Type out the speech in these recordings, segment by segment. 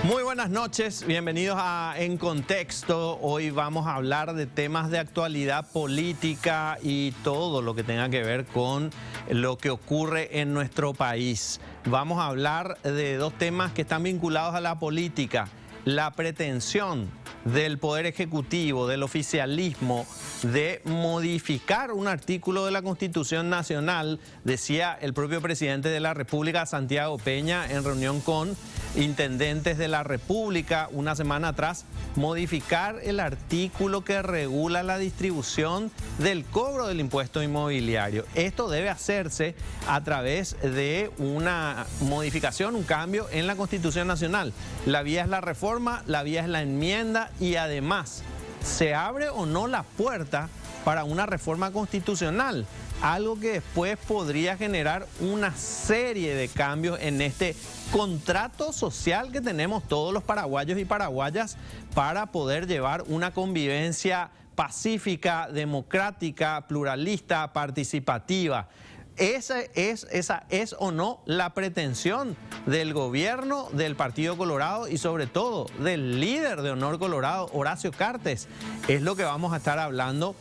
Muy buenas noches, bienvenidos a En Contexto. Hoy vamos a hablar de temas de actualidad política y todo lo que tenga que ver con lo que ocurre en nuestro país. Vamos a hablar de dos temas que están vinculados a la política: la pretensión del Poder Ejecutivo, del oficialismo, de modificar un artículo de la Constitución Nacional, decía el propio presidente de la República, Santiago Peña, en reunión con intendentes de la República una semana atrás, modificar el artículo que regula la distribución del cobro del impuesto inmobiliario. Esto debe hacerse a través de una modificación, un cambio en la Constitución Nacional. La vía es la reforma, la vía es la enmienda y además, ¿se abre o no la puerta para una reforma constitucional? Algo que después podría generar una serie de cambios en este contrato social que tenemos todos los paraguayos y paraguayas para poder llevar una convivencia pacífica, democrática, pluralista, participativa. Esa es o no la pretensión del gobierno del Partido Colorado y sobre todo del líder de Honor Colorado, Horacio Cartes. Es lo que vamos a estar hablando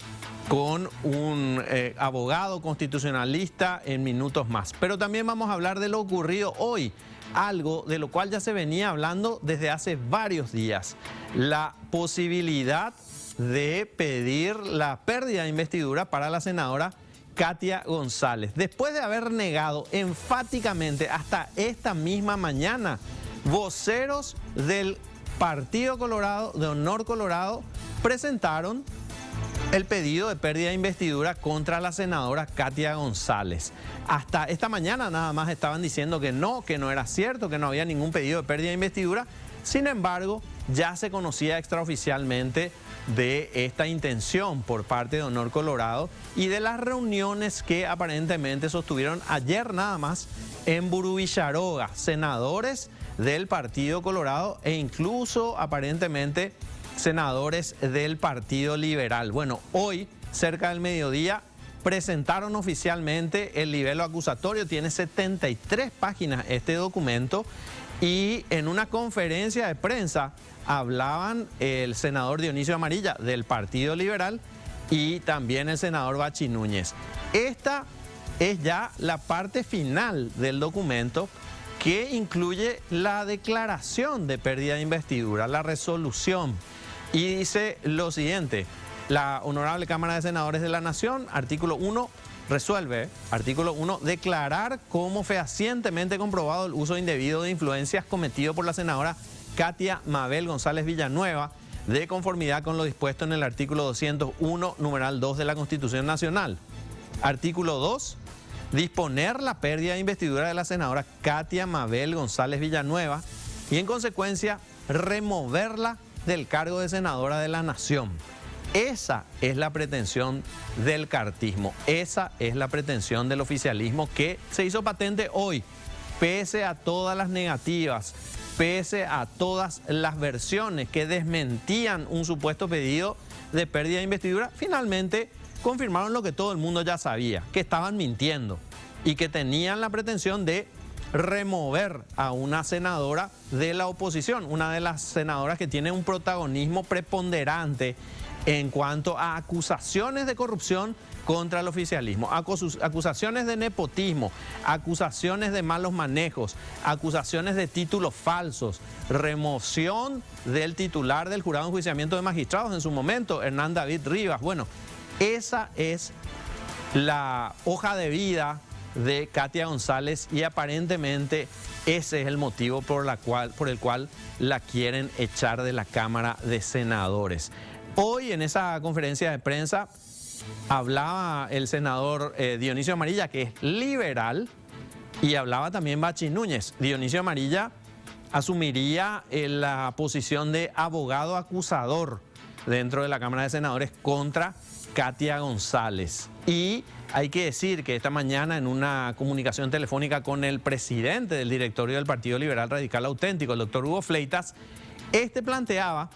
con un abogado constitucionalista en minutos más. Pero también vamos a hablar de lo ocurrido hoy, algo de lo cual ya se venía hablando desde hace varios días: la posibilidad de pedir la pérdida de investidura para la senadora Katia González, después de haber negado enfáticamente hasta esta misma mañana. Voceros del Partido Colorado, de Honor Colorado, presentaron el pedido de pérdida de investidura contra la senadora Katia González. Hasta esta mañana nada más estaban diciendo que no era cierto, que no había ningún pedido de pérdida de investidura. Sin embargo, ya se conocía extraoficialmente de esta intención por parte de Honor Colorado y de las reuniones que aparentemente sostuvieron ayer nada más en Burubicharoga, senadores del Partido Colorado e incluso aparentemente senadores del Partido Liberal. Bueno, hoy, cerca del mediodía, presentaron oficialmente el libelo acusatorio. Tiene 73 páginas este documento y en una conferencia de prensa hablaban el senador Dionisio Amarilla del Partido Liberal y también el senador Bachi Núñez. Esta es ya la parte final del documento, que incluye la declaración de pérdida de investidura, la resolución. Y dice lo siguiente: la Honorable Cámara de Senadores de la Nación, artículo 1, resuelve, artículo 1, declarar como fehacientemente comprobado el uso indebido de influencias cometido por la senadora Katia Mabel González Villanueva, de conformidad con lo dispuesto en el artículo 201, numeral 2 de la Constitución Nacional. Artículo 2, disponer la pérdida de investidura de la senadora Katia Mabel González Villanueva y en consecuencia removerla del cargo de senadora de la Nación. Esa es la pretensión del cartismo, esa es la pretensión del oficialismo que se hizo patente hoy, pese a todas las negativas, pese a todas las versiones que desmentían un supuesto pedido de pérdida de investidura. Finalmente confirmaron lo que todo el mundo ya sabía, que estaban mintiendo y que tenían la pretensión de remover a una senadora de la oposición, una de las senadoras que tiene un protagonismo preponderante en cuanto a acusaciones de corrupción contra el oficialismo, acusaciones de nepotismo, acusaciones de malos manejos, acusaciones de títulos falsos, remoción del titular del Jurado de Enjuiciamiento de Magistrados en su momento, Hernán David Rivas. Bueno, esa es la hoja de vida de Katia González y aparentemente ese es el motivo por el cual la quieren echar de la Cámara de Senadores. Hoy en esa conferencia de prensa hablaba el senador Dionisio Amarilla, que es liberal, y hablaba también Bachi Núñez. Dionisio Amarilla asumiría la posición de abogado acusador dentro de la Cámara de Senadores contra Katia González. Y hay que decir que esta mañana en una comunicación telefónica con el presidente del directorio del Partido Liberal Radical Auténtico, el doctor Hugo Fleitas, planteaba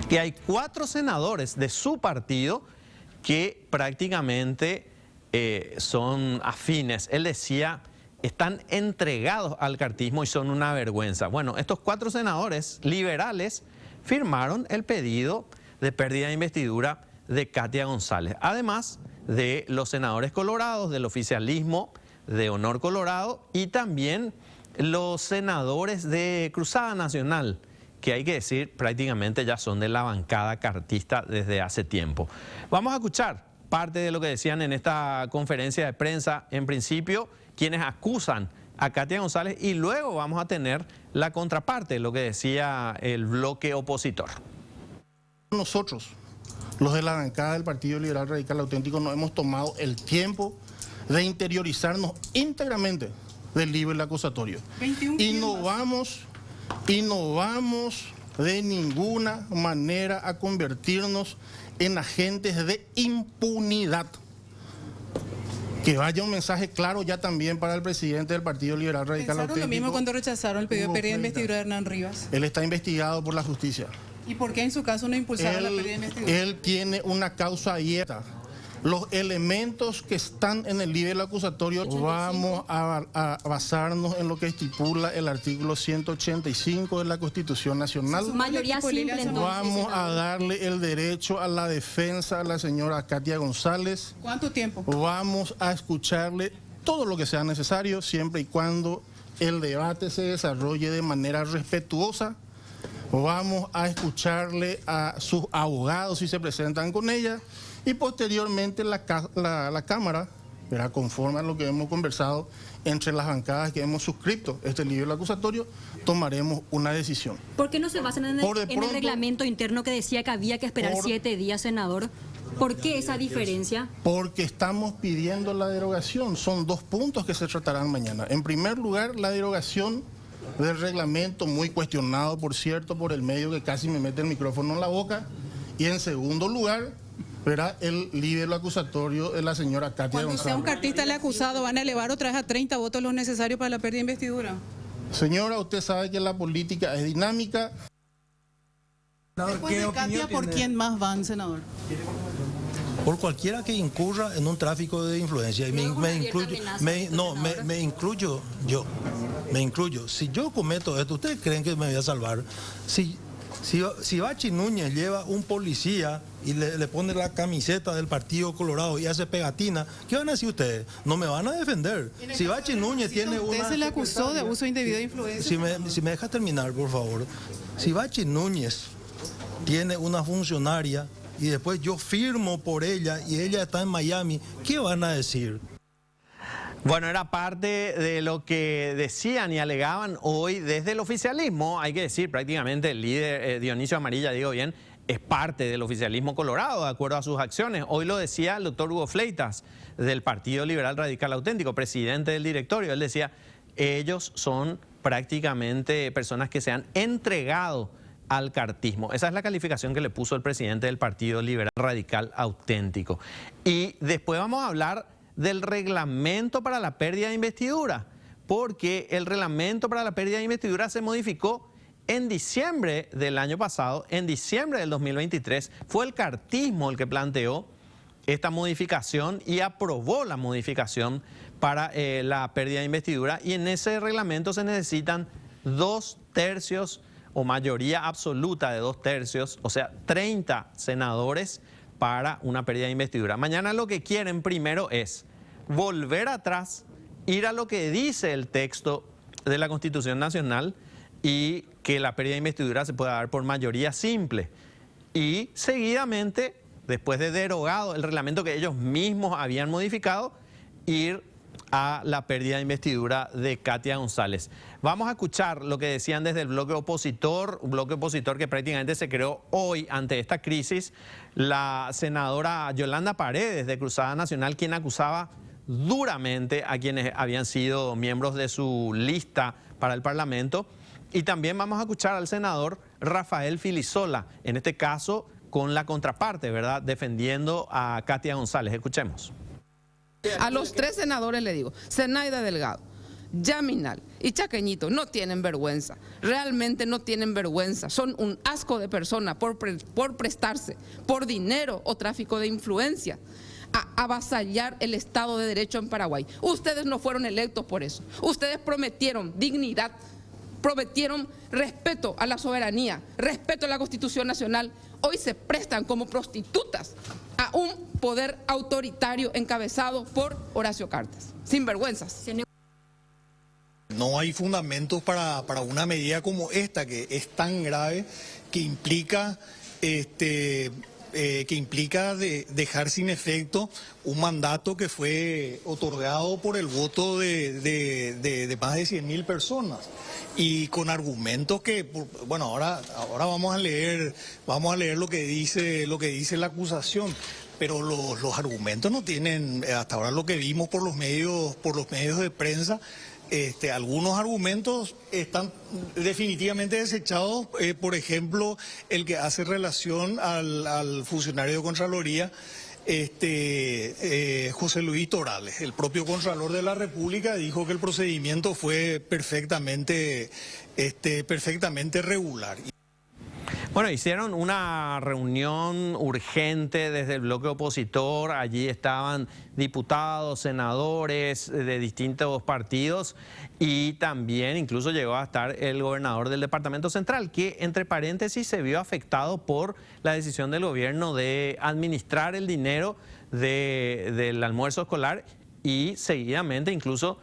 que hay 4 senadores de su partido que prácticamente son afines. Él decía están entregados al cartismo y son una vergüenza. Bueno, estos 4 senadores liberales firmaron el pedido de pérdida de investidura de Katia González, además de los senadores colorados del oficialismo de Honor Colorado y también los senadores de Cruzada Nacional, que hay que decir prácticamente ya son de la bancada cartista desde hace tiempo. Vamos a escuchar parte de lo que decían en esta conferencia de prensa, en principio, quienes acusan a Katia González, y luego vamos a tener la contraparte, lo que decía el bloque opositor. Nosotros, los de la bancada del Partido Liberal Radical Auténtico, nos hemos tomado el tiempo de interiorizarnos íntegramente del libro acusatorio. Y no vamos de ninguna manera a convertirnos en agentes de impunidad. Que vaya un mensaje claro ya también para el presidente del Partido Liberal Radical Auténtico. ¿Pensaron lo mismo cuando rechazaron el pedido de pérdida de investidura de Hernán Rivas? Él está investigado por la justicia. ¿Y por qué en su caso no impulsaron la pérdida de investidura? Él tiene una causa abierta. Los elementos que están en el libro acusatorio, 85. Vamos a basarnos en lo que estipula el artículo 185 de la Constitución Nacional. Su mayoría simple, entonces, vamos a darle el derecho a la defensa a la señora Katia González. ¿Cuánto tiempo? Vamos a escucharle todo lo que sea necesario, siempre y cuando el debate se desarrolle de manera respetuosa. Vamos a escucharle a sus abogados si se presentan con ella. Y posteriormente la Cámara, ¿verdad?, conforme a lo que hemos conversado entre las bancadas que hemos suscrito este libro acusatorio, tomaremos una decisión. ¿Por qué no se basan en el reglamento interno que decía que había que esperar 7 días, senador? ¿Por qué esa diferencia? Porque estamos pidiendo la derogación. Son 2 puntos que se tratarán mañana. En primer lugar, la derogación del reglamento, muy cuestionado, por cierto, por el medio que casi me mete el micrófono en la boca. Y en segundo lugar, verá el libro acusatorio de la señora Katia González. Cuando sea un cartista el acusado, ¿van a elevar otra vez a 30 votos los necesarios para la pérdida de investidura? Señora, usted sabe que la política es dinámica. Después de Katia, ¿por quién más van, senador? Por cualquiera que incurra en un tráfico de influencia. Y me incluyo. Si yo cometo esto, ¿ustedes creen que me voy a salvar? Si Bachi Núñez lleva un policía y le pone la camiseta del Partido Colorado y hace pegatina, ¿qué van a decir ustedes? No me van a defender. Si Bachi Núñez tiene una... Usted se le acusó de abuso indebido de influencia. Si me deja terminar, por favor. Si Bachi Núñez tiene una funcionaria y después yo firmo por ella y ella está en Miami, ¿qué van a decir? Bueno, era parte de lo que decían y alegaban hoy desde el oficialismo. Hay que decir, prácticamente el líder Dionisio Amarilla, digo bien, es parte del oficialismo colorado, de acuerdo a sus acciones. Hoy lo decía el doctor Hugo Fleitas, del Partido Liberal Radical Auténtico, presidente del directorio. Él decía, ellos son prácticamente personas que se han entregado al cartismo. Esa es la calificación que le puso el presidente del Partido Liberal Radical Auténtico. Y después vamos a hablar del reglamento para la pérdida de investidura, porque el reglamento para la pérdida de investidura se modificó en diciembre del año pasado, en diciembre del 2023. Fue el cartismo el que planteó esta modificación y aprobó la modificación para la pérdida de investidura, y en ese reglamento se necesitan 2/3 o mayoría absoluta de 2/3, o sea, 30 senadores para una pérdida de investidura. Mañana lo que quieren primero es volver atrás, ir a lo que dice el texto de la Constitución Nacional y que la pérdida de investidura se pueda dar por mayoría simple. Y seguidamente, después de derogado el reglamento que ellos mismos habían modificado, ir a la pérdida de investidura de Katia González. Vamos a escuchar lo que decían desde el bloque opositor, un bloque opositor que prácticamente se creó hoy ante esta crisis. La senadora Yolanda Paredes de Cruzada Nacional, quien acusaba duramente a quienes habían sido miembros de su lista para el Parlamento. Y también vamos a escuchar al senador Rafael Filisola, en este caso con la contraparte, ¿verdad?, defendiendo a Katia González. Escuchemos. A los 3 senadores le digo, Zenaida Delgado, Yaminal y Chaqueñito, no tienen vergüenza, realmente no tienen vergüenza, son un asco de personas por prestarse, por dinero o tráfico de influencia, a avasallar el Estado de Derecho en Paraguay. Ustedes no fueron electos por eso. Ustedes prometieron dignidad, prometieron respeto a la soberanía, respeto a la Constitución Nacional. Hoy se prestan como prostitutas a un poder autoritario encabezado por Horacio Cartes. Sinvergüenzas. No hay fundamentos para una medida como esta, que es tan grave, que implica dejar sin efecto un mandato que fue otorgado por el voto de más de 100.000 personas, y con argumentos que, bueno, ahora vamos a leer lo que dice la acusación. Pero los argumentos no tienen, hasta ahora lo que vimos por los medios de prensa, algunos argumentos están definitivamente desechados. Por ejemplo, el que hace relación al funcionario de Contraloría, José Luis Torales. El propio Contralor de la República dijo que el procedimiento fue perfectamente regular. Bueno, hicieron una reunión urgente desde el bloque opositor. Allí estaban diputados, senadores de distintos partidos, y también incluso llegó a estar el gobernador del Departamento Central, que entre paréntesis se vio afectado por la decisión del gobierno de administrar el dinero del almuerzo escolar y seguidamente incluso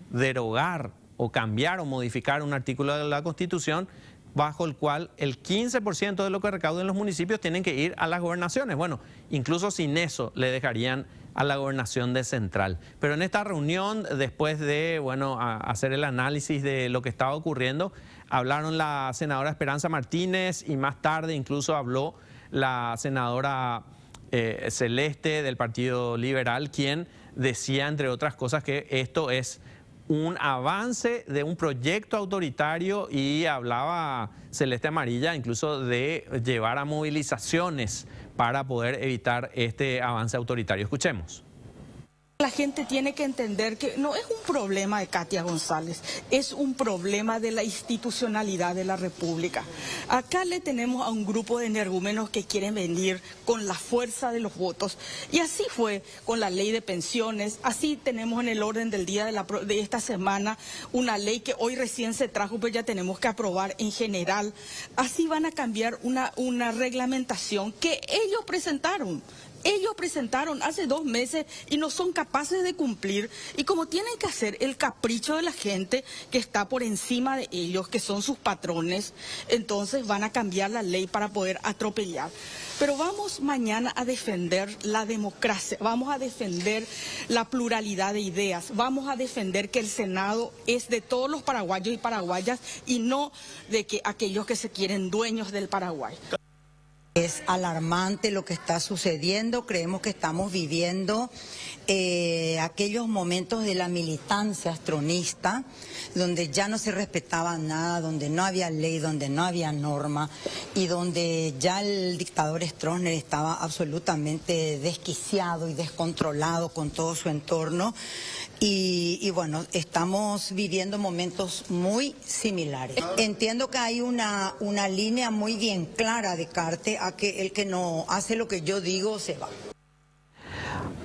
derogar o cambiar o modificar un artículo de la Constitución bajo el cual el 15% de lo que recauden los municipios tienen que ir a las gobernaciones. Bueno, incluso sin eso le dejarían a la gobernación de Central. Pero en esta reunión, después de hacer el análisis de lo que estaba ocurriendo, hablaron la senadora Esperanza Martínez y más tarde incluso habló la senadora Celeste del Partido Liberal, quien decía, entre otras cosas, que esto es un avance de un proyecto autoritario, y hablaba Celeste Amarilla incluso de llevar a movilizaciones para poder evitar este avance autoritario. Escuchemos. La gente tiene que entender que no es un problema de Katia González, es un problema de la institucionalidad de la República. Acá le tenemos a un grupo de energúmenos que quieren venir con la fuerza de los votos, y así fue con la ley de pensiones. Así tenemos en el orden del día de esta semana una ley que hoy recién se trajo, pero ya tenemos que aprobar en general. Así van a cambiar una reglamentación que ellos presentaron. Ellos presentaron hace 2 meses y no son capaces de cumplir. Y como tienen que hacer el capricho de la gente que está por encima de ellos, que son sus patrones, entonces van a cambiar la ley para poder atropellar. Pero vamos mañana a defender la democracia, vamos a defender la pluralidad de ideas, vamos a defender que el Senado es de todos los paraguayos y paraguayas y no de aquellos que se quieren dueños del Paraguay. Es alarmante lo que está sucediendo. Creemos que estamos viviendo aquellos momentos de la militancia astronista, donde ya no se respetaba nada, donde no había ley, donde no había norma, y donde ya el dictador Stroessner estaba absolutamente desquiciado y descontrolado con todo su entorno. Y bueno, estamos viviendo momentos muy similares. Entiendo que hay una línea muy bien clara de Cartes, a que el que no hace lo que yo digo se va.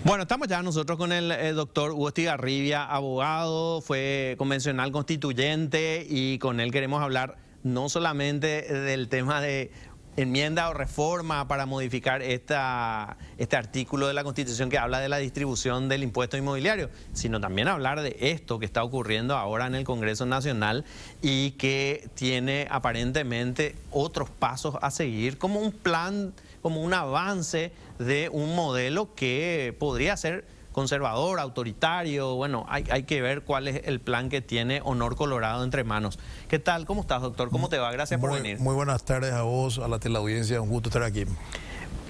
Bueno, estamos ya nosotros con el doctor Hugo Estigarribia, abogado, fue convencional constituyente, y con él queremos hablar no solamente del tema de enmienda o reforma para modificar este artículo de la Constitución que habla de la distribución del impuesto inmobiliario, sino también hablar de esto que está ocurriendo ahora en el Congreso Nacional y que tiene aparentemente otros pasos a seguir, como un plan, como un avance de un modelo que podría ser conservador, autoritario. Bueno, hay que ver cuál es el plan que tiene Honor Colorado entre manos. ¿Qué tal? ¿Cómo estás, doctor? ¿Cómo te va? Gracias por venir. Muy buenas tardes a vos, a la teleaudiencia. Un gusto estar aquí.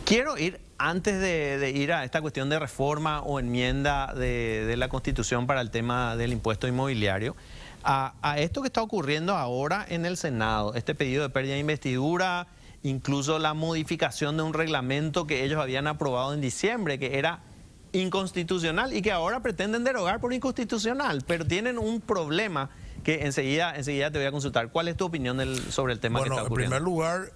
Quiero ir, antes de ir a esta cuestión de reforma o enmienda de la Constitución para el tema del impuesto inmobiliario, a esto que está ocurriendo ahora en el Senado, este pedido de pérdida de investidura, incluso la modificación de un reglamento que ellos habían aprobado en diciembre, que era inconstitucional y que ahora pretenden derogar por inconstitucional, pero tienen un problema que enseguida te voy a consultar. ¿Cuál es tu opinión sobre el tema que está ocurriendo? En primer lugar,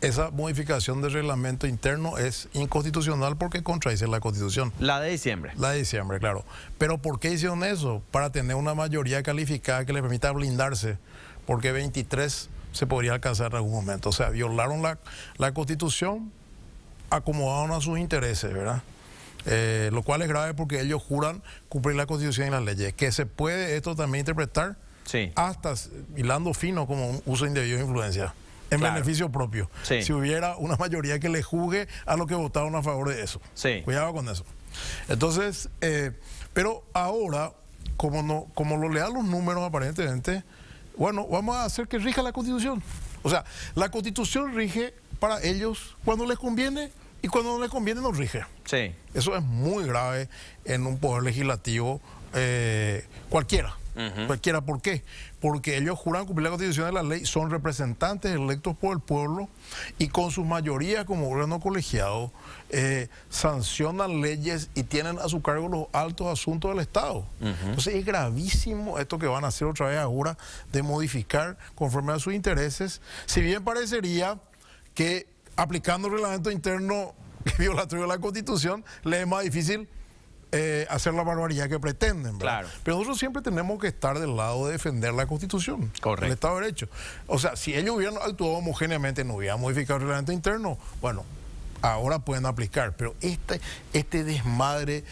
esa modificación del reglamento interno es inconstitucional porque contradice la Constitución. La de diciembre. La de diciembre, claro. Pero ¿por qué hicieron eso? Para tener una mayoría calificada que les permita blindarse, porque 23 se podría alcanzar en algún momento. O sea, violaron la Constitución, acomodaron a sus intereses, ¿verdad? Lo cual es grave porque ellos juran cumplir la Constitución y las leyes. Que se puede esto también interpretar hasta hilando fino como un uso indebido de influencia en beneficio propio. Si hubiera una mayoría que le juzgue a los que votaron a favor de eso. Cuidado con eso. Entonces, pero ahora, como lo lean los números aparentemente, bueno, vamos a hacer que rija la Constitución. O sea, la Constitución rige para ellos cuando les conviene y cuando no les conviene no rige. Eso es muy grave en un poder legislativo cualquiera. Cualquiera, ¿por qué? Porque ellos juran cumplir la Constitución y la ley, son representantes electos por el pueblo y con sus mayorías como órgano colegiado sancionan leyes y tienen a su cargo los altos asuntos del Estado. Entonces es gravísimo esto que van a hacer otra vez ahora de modificar conforme a sus intereses, si bien parecería que aplicando el reglamento interno violatorio de la Constitución les es más difícil hacer la barbaridad que pretenden, ¿verdad? Pero nosotros siempre tenemos que estar del lado de defender la Constitución, el Estado de Derecho. O sea, si ellos hubieran actuado homogéneamente, no hubieran modificado el reglamento interno, bueno, ahora pueden aplicar, pero este desmadre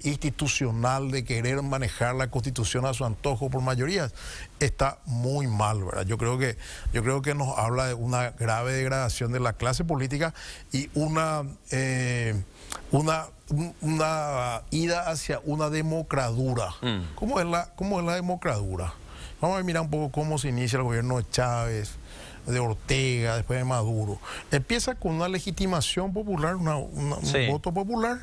institucional de querer manejar la Constitución a su antojo por mayorías está muy mal, ¿verdad? Yo creo que nos habla de una grave degradación de la clase política y una ida hacia una democradura. ¿Cómo es la democradura? Vamos a mirar un poco cómo se inicia el gobierno de Chávez, de Ortega, después de Maduro. Empieza con una legitimación popular, un voto popular,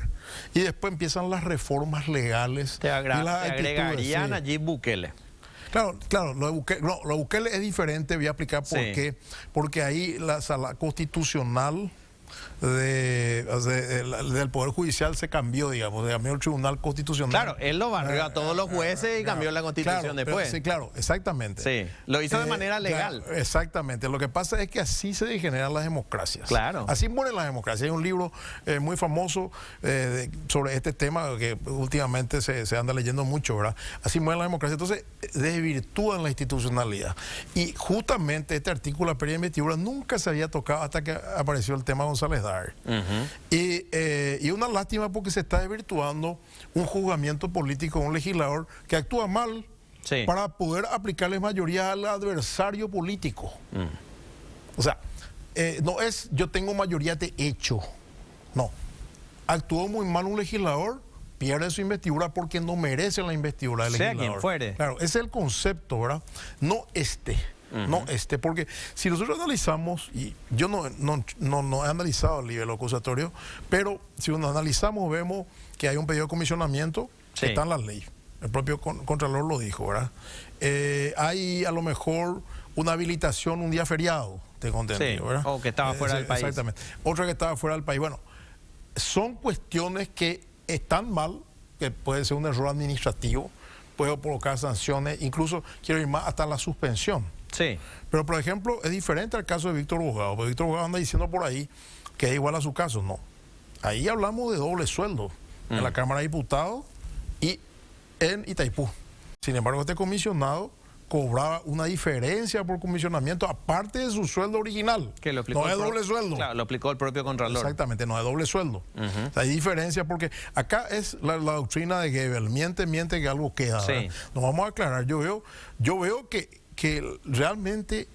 y después empiezan las reformas legales. Te agregarían a Nayib Bukele. Claro, lo de Bukele es diferente, voy a explicar por qué. Porque ahí la sala constitucional del Poder Judicial se cambió, digamos, cambió el Tribunal Constitucional. Claro, él lo barrió a todos los jueces y cambió la Constitución después. Sí, claro, exactamente. Sí, lo hizo de manera legal. Exactamente. Lo que pasa es que así se degeneran las democracias. Así mueren las democracias. Hay un libro muy famoso sobre este tema que últimamente se anda leyendo mucho, ¿verdad? Así mueren las democracias. Entonces, desvirtúan la institucionalidad. Y justamente este artículo de la periodo de investidura nunca se había tocado hasta que apareció el tema González Dar. Y una lástima porque se está desvirtuando un juzgamiento político de un legislador que actúa mal para poder aplicarles mayoría al adversario político. O sea, no es yo tengo mayoría de hecho. No. Actuó muy mal un legislador, pierde su investidura porque no merece la investidura del legislador. Sea quien fuere. Claro, ese es el concepto, ¿verdad? No porque si nosotros analizamos, y yo no he analizado el nivel acusatorio, pero si nos analizamos vemos que hay un pedido de comisionamiento que está en la ley. El propio Contralor lo dijo, ¿verdad? Hay a lo mejor una habilitación un día feriado, tengo entendido, ¿verdad? O que estaba fuera del país. Exactamente. Otra que estaba fuera del país. Bueno, son cuestiones que están mal, que puede ser un error administrativo, puede provocar sanciones, incluso quiero ir más hasta la suspensión. Pero, por ejemplo, es diferente al caso de Víctor Bogado, porque Víctor Bogado anda diciendo por ahí que es igual a su caso. No. Ahí hablamos de doble sueldo en la Cámara de Diputados y en Itaipú. Sin embargo, este comisionado cobraba una diferencia por comisionamiento aparte de su sueldo original. Que lo aplicó no es doble sueldo. Claro, lo aplicó el propio Contralor. Exactamente, no es doble sueldo. O sea, hay diferencia porque acá es la doctrina de Goebbels, miente que algo queda. Nos vamos a aclarar. Yo veo que realmente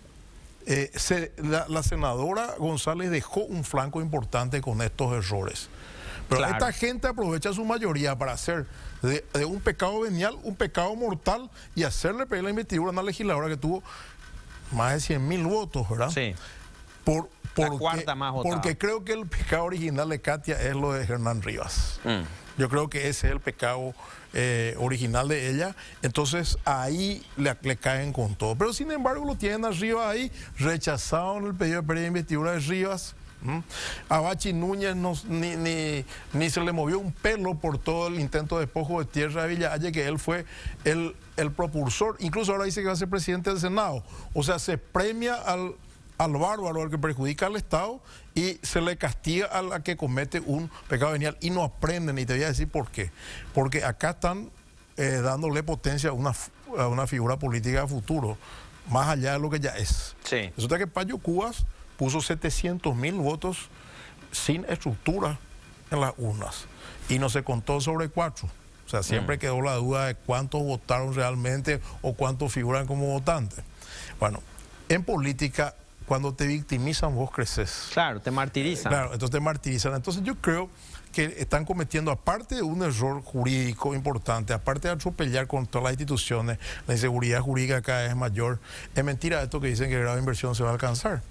la senadora González dejó un flanco importante con estos errores. Pero esta gente aprovecha su mayoría para hacer de un pecado venial un pecado mortal y hacerle pedir la investidura a una legisladora que tuvo más de 100.000 votos, ¿verdad? La cuarta más votada. Porque creo que el pecado original de Katia es lo de Hernán Rivas. Yo creo que ese es el pecado original de ella. Entonces ahí le caen con todo. Pero sin embargo lo tienen arriba ahí, rechazado en el pedido de investidura de Rivas. A Bachi Núñez ni se le movió un pelo por todo el intento de despojo de tierra de Villa Halle, que él fue el propulsor. Incluso ahora dice que va a ser presidente del Senado. O sea, se premia al bárbaro, al que perjudica al Estado, y se le castiga a la que comete un pecado venial y no aprenden. Y te voy a decir por qué. Porque acá están dándole potencia a una figura política a futuro, más allá de lo que ya es. Sí. Resulta que Payo Cubas puso 700.000 votos sin estructura en las urnas y no se contó sobre 4. O sea, siempre quedó la duda de cuántos votaron realmente o cuántos figuran como votantes. Bueno, en política, cuando te victimizan, vos creces. Claro, te martirizan. Claro, entonces te martirizan. Entonces yo creo que están cometiendo, aparte de un error jurídico importante, aparte de atropellar con todas las instituciones, la inseguridad jurídica cada vez es mayor. Es mentira esto que dicen que el grado de inversión se va a alcanzar.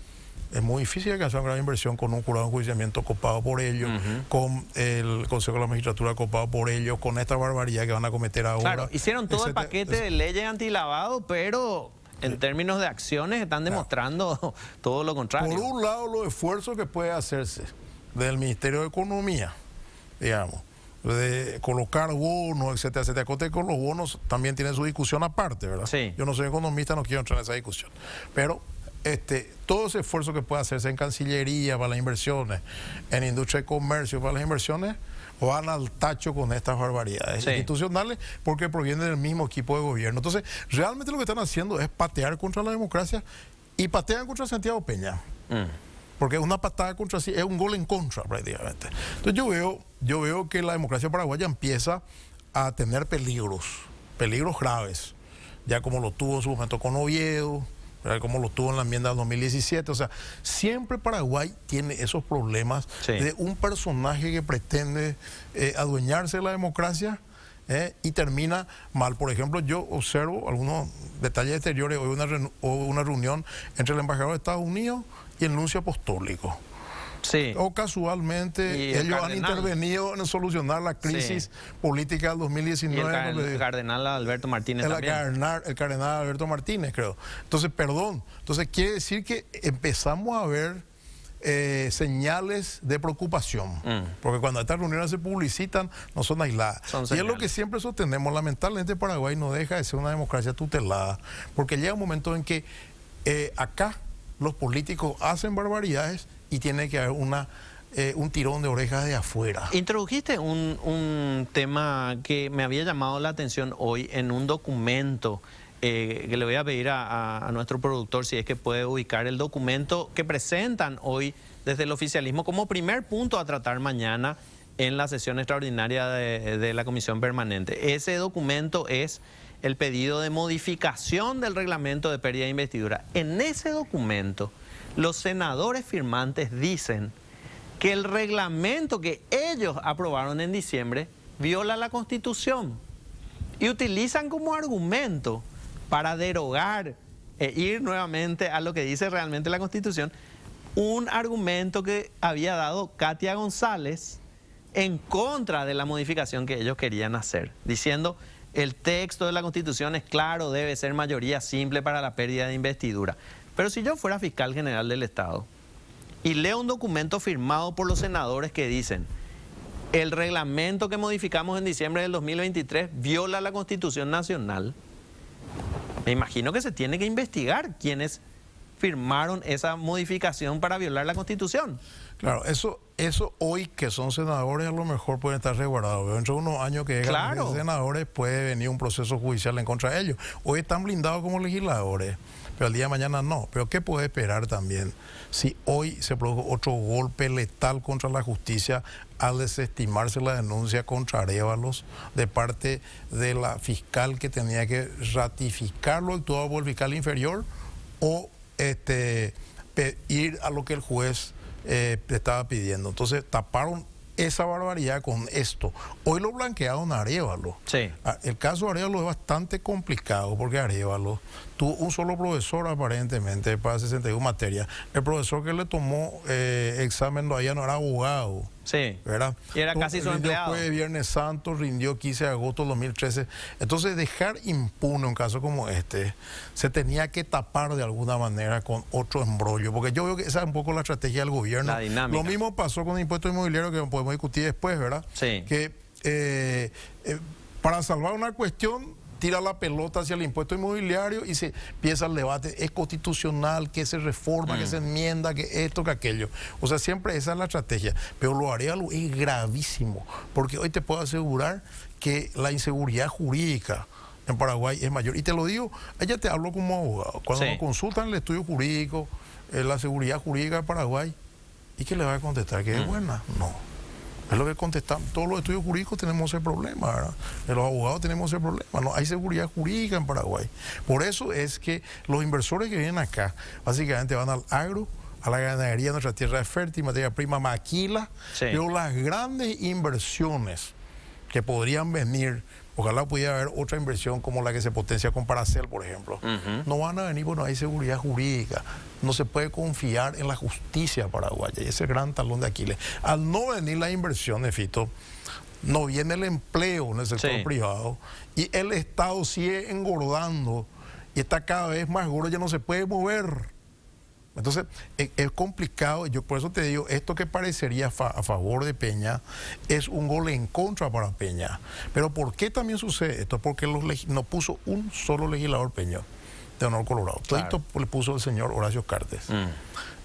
Es muy difícil alcanzar un grado de inversión con un jurado de enjuiciamiento copado por ellos, con el Consejo de la Magistratura copado por ellos, con esta barbaridad que van a cometer ahora. Claro, hicieron todo el paquete de leyes antilavado, pero en términos de acciones están demostrando todo lo contrario. Por un lado, los esfuerzos que puede hacerse del Ministerio de Economía, digamos, de colocar bonos, etcétera, etcétera. Con los bonos también tienen su discusión aparte, ¿verdad? Sí. Yo no soy economista, no quiero entrar en esa discusión. Pero todo ese esfuerzo que puede hacerse en Cancillería para las inversiones, en industria y comercio para las inversiones, van al tacho con estas barbaridades institucionales porque provienen del mismo equipo de gobierno. Entonces, realmente lo que están haciendo es patear contra la democracia y patean contra Santiago Peña. Porque una patada contra sí es un gol en contra prácticamente. Entonces yo veo que la democracia paraguaya empieza a tener peligros graves, ya como lo tuvo en su momento con Oviedo, como lo tuvo en la enmienda del 2017. O sea, siempre Paraguay tiene esos problemas de un personaje que pretende adueñarse de la democracia y termina mal. Por ejemplo, yo observo algunos detalles exteriores. Hoy hubo una reunión entre el embajador de Estados Unidos y el nuncio apostólico. Sí. O casualmente ellos han intervenido en solucionar la crisis política del 2019. Y el cardenal Alberto Martínez también. El cardenal Alberto Martínez, creo. Entonces, Entonces quiere decir que empezamos a ver señales de preocupación. Porque cuando estas reuniones se publicitan, no son aisladas. Y es lo que siempre sostenemos. Lamentablemente Paraguay no deja de ser una democracia tutelada. Porque llega un momento en que acá los políticos hacen barbaridades y tiene que haber un tirón de orejas de afuera. Introdujiste un tema que me había llamado la atención hoy en un documento que le voy a pedir a nuestro productor si es que puede ubicar el documento que presentan hoy desde el oficialismo como primer punto a tratar mañana en la sesión extraordinaria de la Comisión Permanente. Ese documento es el pedido de modificación del reglamento de pérdida de investidura. En ese documento, los senadores firmantes dicen que el reglamento que ellos aprobaron en diciembre viola la Constitución y utilizan como argumento para derogar e ir nuevamente a lo que dice realmente la Constitución, un argumento que había dado Katia González en contra de la modificación que ellos querían hacer, diciendo el texto de la Constitución es claro, debe ser mayoría simple para la pérdida de investidura. Pero si yo fuera fiscal general del Estado y leo un documento firmado por los senadores que dicen el reglamento que modificamos en diciembre del 2023 viola la Constitución Nacional, me imagino que se tiene que investigar quiénes firmaron esa modificación para violar la Constitución. Claro, eso hoy que son senadores a lo mejor pueden estar resguardados. Pero dentro de unos años que llegan los senadores puede venir un proceso judicial en contra de ellos. Hoy están blindados como legisladores, pero el día de mañana no. Pero ¿qué puede esperar también si hoy se produjo otro golpe letal contra la justicia al desestimarse la denuncia contra Arévalos de parte de la fiscal que tenía que ratificar lo actuado por el fiscal inferior o ir a lo que el juez estaba pidiendo? Entonces taparon esa barbaridad con esto. Hoy lo blanquearon a Arévalo. Sí. El caso de Arévalo es bastante complicado porque Arévalo tuvo un solo profesor aparentemente para 61 materias. El profesor que le tomó examen todavía no era abogado. Sí, ¿verdad? Y era casi su empleado. Fue Viernes Santo, rindió 15 de agosto de 2013. Entonces, dejar impune un caso como este, se tenía que tapar de alguna manera con otro embrollo, porque yo veo que esa es un poco la estrategia del gobierno. La dinámica. Lo mismo pasó con el impuesto inmobiliario, que podemos discutir después, ¿verdad? Sí. Que para salvar una cuestión tira la pelota hacia el impuesto inmobiliario y se empieza el debate, es constitucional, que se reforma, que se enmienda, que esto, que aquello. O sea, siempre esa es la estrategia. Pero lo Arevalo es gravísimo, porque hoy te puedo asegurar que la inseguridad jurídica en Paraguay es mayor. Y te lo digo, ella te hablo como abogado. Cuando nos consultan el estudio jurídico, la seguridad jurídica de Paraguay, ¿y qué le va a contestar? ¿Que es buena? No. Es lo que contestamos. Todos los estudios jurídicos tenemos ese problema, ¿verdad? Los abogados tenemos ese problema. No hay seguridad jurídica en Paraguay. Por eso es que los inversores que vienen acá, básicamente van al agro, a la ganadería, nuestra tierra es fértil, materia prima, maquila, pero las grandes inversiones que podrían venir, ojalá pudiera haber otra inversión como la que se potencia con Paracel, por ejemplo. No van a venir porque no hay seguridad jurídica. No se puede confiar en la justicia paraguaya. Y ese gran talón de Aquiles. Al no venir la inversión, Fito, no viene el empleo en el sector privado y el Estado sigue engordando y está cada vez más gordo, ya no se puede mover. Entonces, es complicado. Yo por eso te digo, esto que parecería a favor de Peña es un gol en contra para Peña. Pero ¿por qué también sucede esto? Porque no puso un solo legislador Peña de Honor Colorado. Claro. Todo esto le puso el señor Horacio Cartes.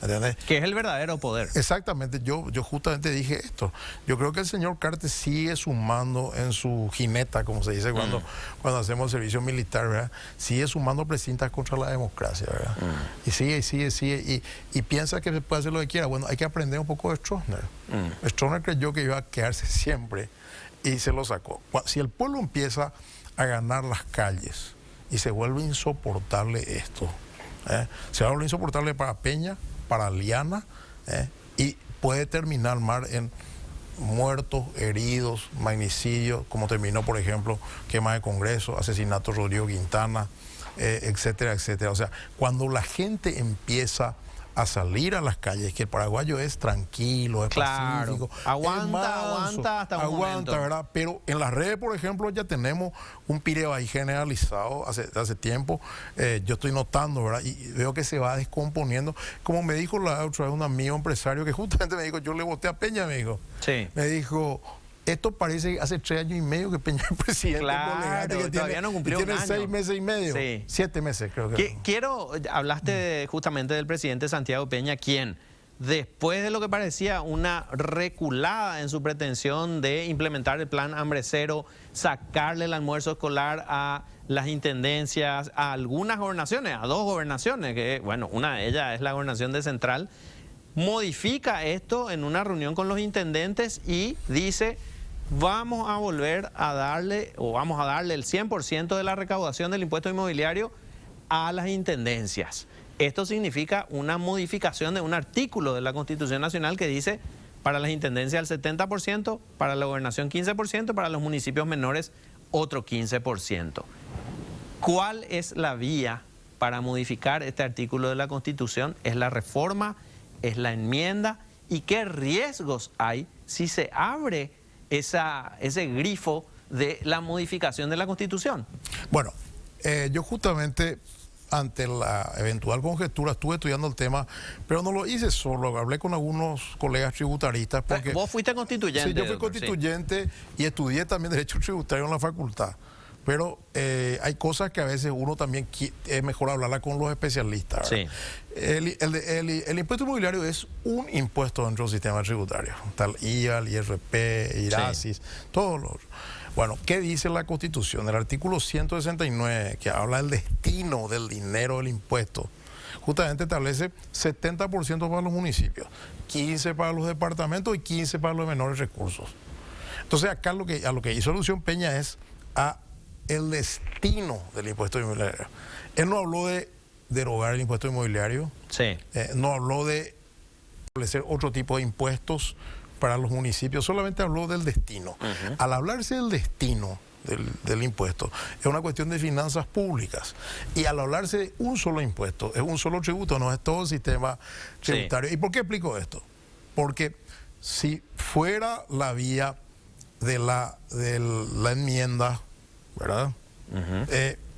¿Entiendes? Que es el verdadero poder. Exactamente, yo justamente dije esto. Yo creo que el señor Cartes sigue sumando en su jineta, como se dice cuando hacemos servicio militar, ¿verdad? Sigue sumando precintas contra la democracia, ¿verdad? Y sigue, y piensa que se puede hacer lo que quiera. Bueno, hay que aprender un poco de Stroessner. Stroessner creyó que iba a quedarse siempre y se lo sacó. Si el pueblo empieza a ganar las calles y se vuelve insoportable esto, se vuelve insoportable para Peña, para Liana, y puede terminar mal en muertos, heridos, magnicidios, como terminó, por ejemplo, quema de Congreso, asesinato de Rodrigo Quintana, etcétera, etcétera. O sea, cuando la gente empieza a salir a las calles, que el paraguayo es tranquilo, es pacífico, aguanta hasta un momento, ¿verdad? Pero en las redes, por ejemplo, ya tenemos un pireo ahí generalizado hace tiempo. Yo estoy notando, ¿verdad? Y veo que se va descomponiendo. Como me dijo la otra vez un amigo empresario que justamente me dijo, yo le voté a Peña, me dijo. Me dijo, esto parece que hace 3 años y medio que Peña es presidente. Claro, que todavía no cumplió tiene un año. 6 meses y medio. 7 meses, creo que. Hablaste justamente del presidente Santiago Peña, quien, después de lo que parecía una reculada en su pretensión de implementar el plan Hambre Cero, sacarle el almuerzo escolar a las intendencias, a algunas gobernaciones, a 2 gobernaciones, que, bueno, una de ellas es la gobernación de Central, modifica esto en una reunión con los intendentes y dice, vamos a volver a darle, o vamos a darle el 100% de la recaudación del impuesto inmobiliario a las intendencias. Esto significa una modificación de un artículo de la Constitución Nacional que dice, para las intendencias el 70%, para la gobernación 15%, para los municipios menores otro 15%. ¿Cuál es la vía para modificar este artículo de la Constitución? ¿Es la reforma? ¿Es la enmienda? ¿Y qué riesgos hay si se abre ese grifo de la modificación de la Constitución? Bueno, yo justamente ante la eventual conjetura estuve estudiando el tema, pero no lo hice solo, hablé con algunos colegas tributaristas. Porque ¿Vos fuiste constituyente? Sí, yo fui constituyente y estudié también Derecho Tributario en la facultad. Pero hay cosas que a veces uno también es mejor hablarla con los especialistas. Sí. El impuesto inmobiliario es un impuesto dentro del sistema tributario. Tal IVA, el IRP, IRASIS, todos los... Bueno, ¿qué dice la Constitución? El artículo 169, que habla del destino del dinero del impuesto, justamente establece 70% para los municipios, 15% para los departamentos y 15% para los menores recursos. Entonces acá a lo que hizo Lución Peña es a el destino del impuesto inmobiliario. Él no habló de derogar el impuesto inmobiliario, no habló de establecer otro tipo de impuestos para los municipios, solamente habló del destino. Al hablarse del destino del impuesto, es una cuestión de finanzas públicas. Y al hablarse de un solo impuesto, es un solo tributo, no es todo el sistema tributario. ¿Y por qué explico esto? Porque si fuera la vía de la enmienda, ¿verdad?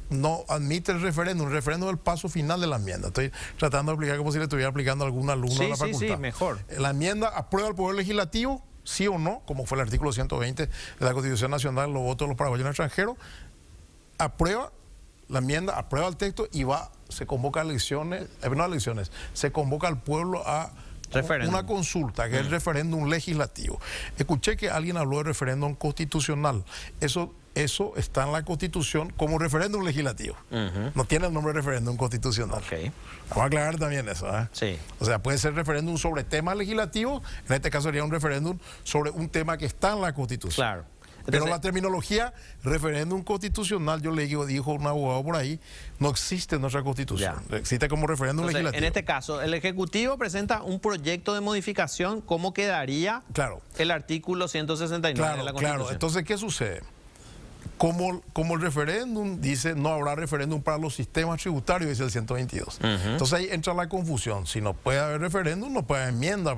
No admite el referéndum es el paso final de la enmienda. Estoy tratando de explicar como si le estuviera aplicando a algún alumno de la facultad. Sí, mejor. La enmienda aprueba el Poder Legislativo, sí o no, como fue el artículo 120 de la Constitución Nacional, los votos de los paraguayos en el extranjero, aprueba la enmienda, aprueba el texto y se convoca a elecciones, no a elecciones, se convoca al pueblo a una consulta, que es el referéndum legislativo. Escuché que alguien habló de referéndum constitucional. Eso está en la Constitución como referéndum legislativo. No tiene el nombre de referéndum constitucional. Vamos a aclarar también eso. Sí. O sea, puede ser referéndum sobre temas legislativos, en este caso sería un referéndum sobre un tema que está en la Constitución. Claro. Pero Entonces, la terminología referéndum constitucional, yo le dijo un abogado por ahí, no existe en nuestra Constitución. Existe como referéndum legislativo. En este caso, el Ejecutivo presenta un proyecto de modificación, ¿cómo quedaría el artículo 169 de la Constitución? Claro, entonces, ¿qué sucede? Como el referéndum dice, no habrá referéndum para los sistemas tributarios, dice el 122. Entonces ahí entra la confusión. Si no puede haber referéndum, no puede haber enmienda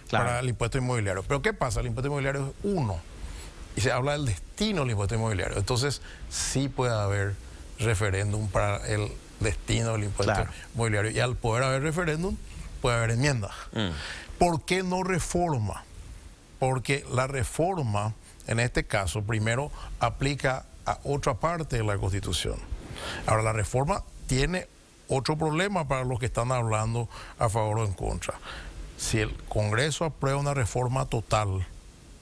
para el impuesto inmobiliario. Pero ¿qué pasa? El impuesto inmobiliario es uno. Y se habla del destino del impuesto inmobiliario. Entonces, sí puede haber referéndum para el destino del impuesto inmobiliario. Y al poder haber referéndum, puede haber enmienda. ¿Por qué no reforma? Porque la reforma, en este caso, primero aplica a otra parte de la Constitución. Ahora, la reforma tiene otro problema para los que están hablando a favor o en contra. Si el Congreso aprueba una reforma total,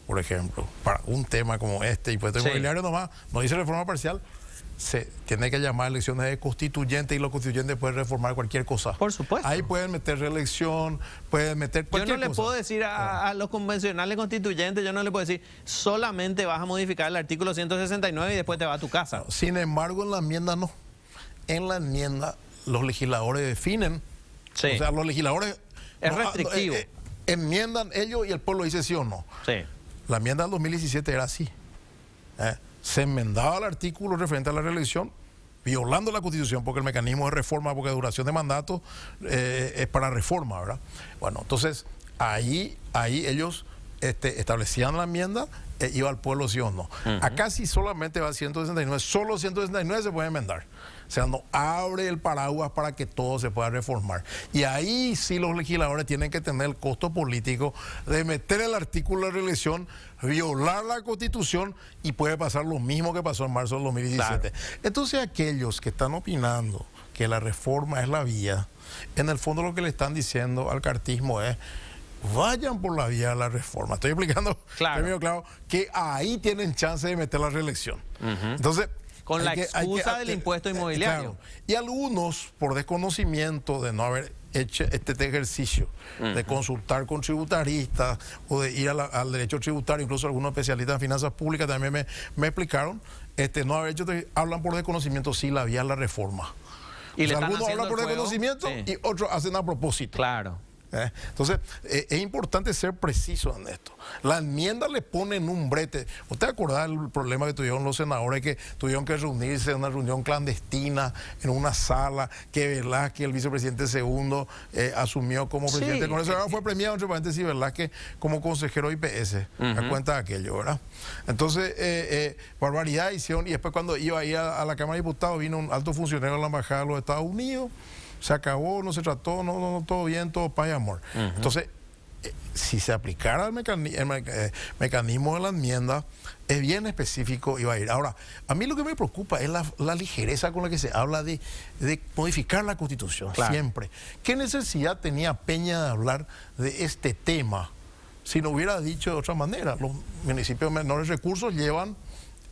por ejemplo, para un tema como este, impuesto inmobiliario nomás, no dice reforma parcial, se tiene que llamar elecciones de constituyentes y los constituyentes pueden reformar cualquier cosa. Por supuesto. Ahí pueden meter reelección, pueden meter cualquier cosa. Yo no le puedo decir a los convencionales constituyentes, yo no le puedo decir, solamente vas a modificar el artículo 169 y después te vas a tu casa. Sin embargo, en la enmienda no. En la enmienda los legisladores definen, o sea, los legisladores... Es restrictivo. Enmiendan ellos y el pueblo dice sí o no. Sí. La enmienda del 2017 era así. Se enmendaba el artículo referente a la reelección, violando la Constitución, porque el mecanismo de reforma, porque duración de mandato es para reforma, ¿verdad? Bueno, entonces ahí ellos establecían la enmienda, iba al pueblo sí o no. Acá sí solamente va 169, solo 169 se puede enmendar. O sea, no abre el paraguas para que todo se pueda reformar. Y ahí sí los legisladores tienen que tener el costo político de meter el artículo de reelección, violar la Constitución y puede pasar lo mismo que pasó en marzo del 2017. Entonces aquellos que están opinando que la reforma es la vía, en el fondo lo que le están diciendo al cartismo es: vayan por la vía de la reforma. Estoy explicando claro que ahí tienen chance de meter la reelección. Entonces, con la excusa del impuesto inmobiliario. Claro. Y algunos, por desconocimiento de no haber hecho este ejercicio de consultar con tributaristas o de ir al derecho tributario, incluso algunos especialistas en finanzas públicas también me explicaron, no haber hecho, hablan por desconocimiento, sí, la vía de la reforma. Y algunos hablan por desconocimiento y otros hacen a propósito. Claro. Entonces, es importante ser preciso en esto. La enmienda le pone en un brete. ¿Usted acordás del problema que tuvieron los senadores, que tuvieron que reunirse en una reunión clandestina en una sala, que Velázquez, el vicepresidente segundo, asumió como presidente del Congreso? Ahora fue premiado, entre paréntesis, Velázquez como consejero IPS, a cuenta de aquello, ¿verdad? Entonces, barbaridad hicieron, y después cuando iba ahí a la Cámara de Diputados, vino un alto funcionario de la Embajada de los Estados Unidos, se acabó, no se trató, no, todo bien, todo paz y amor. Entonces, si se aplicara el mecanismo de la enmienda, es bien específico y va a ir. Ahora, a mí lo que me preocupa es la ligereza con la que se habla de modificar la Constitución, siempre. ¿Qué necesidad tenía Peña de hablar de este tema si no hubiera dicho de otra manera? Los municipios de menores recursos llevan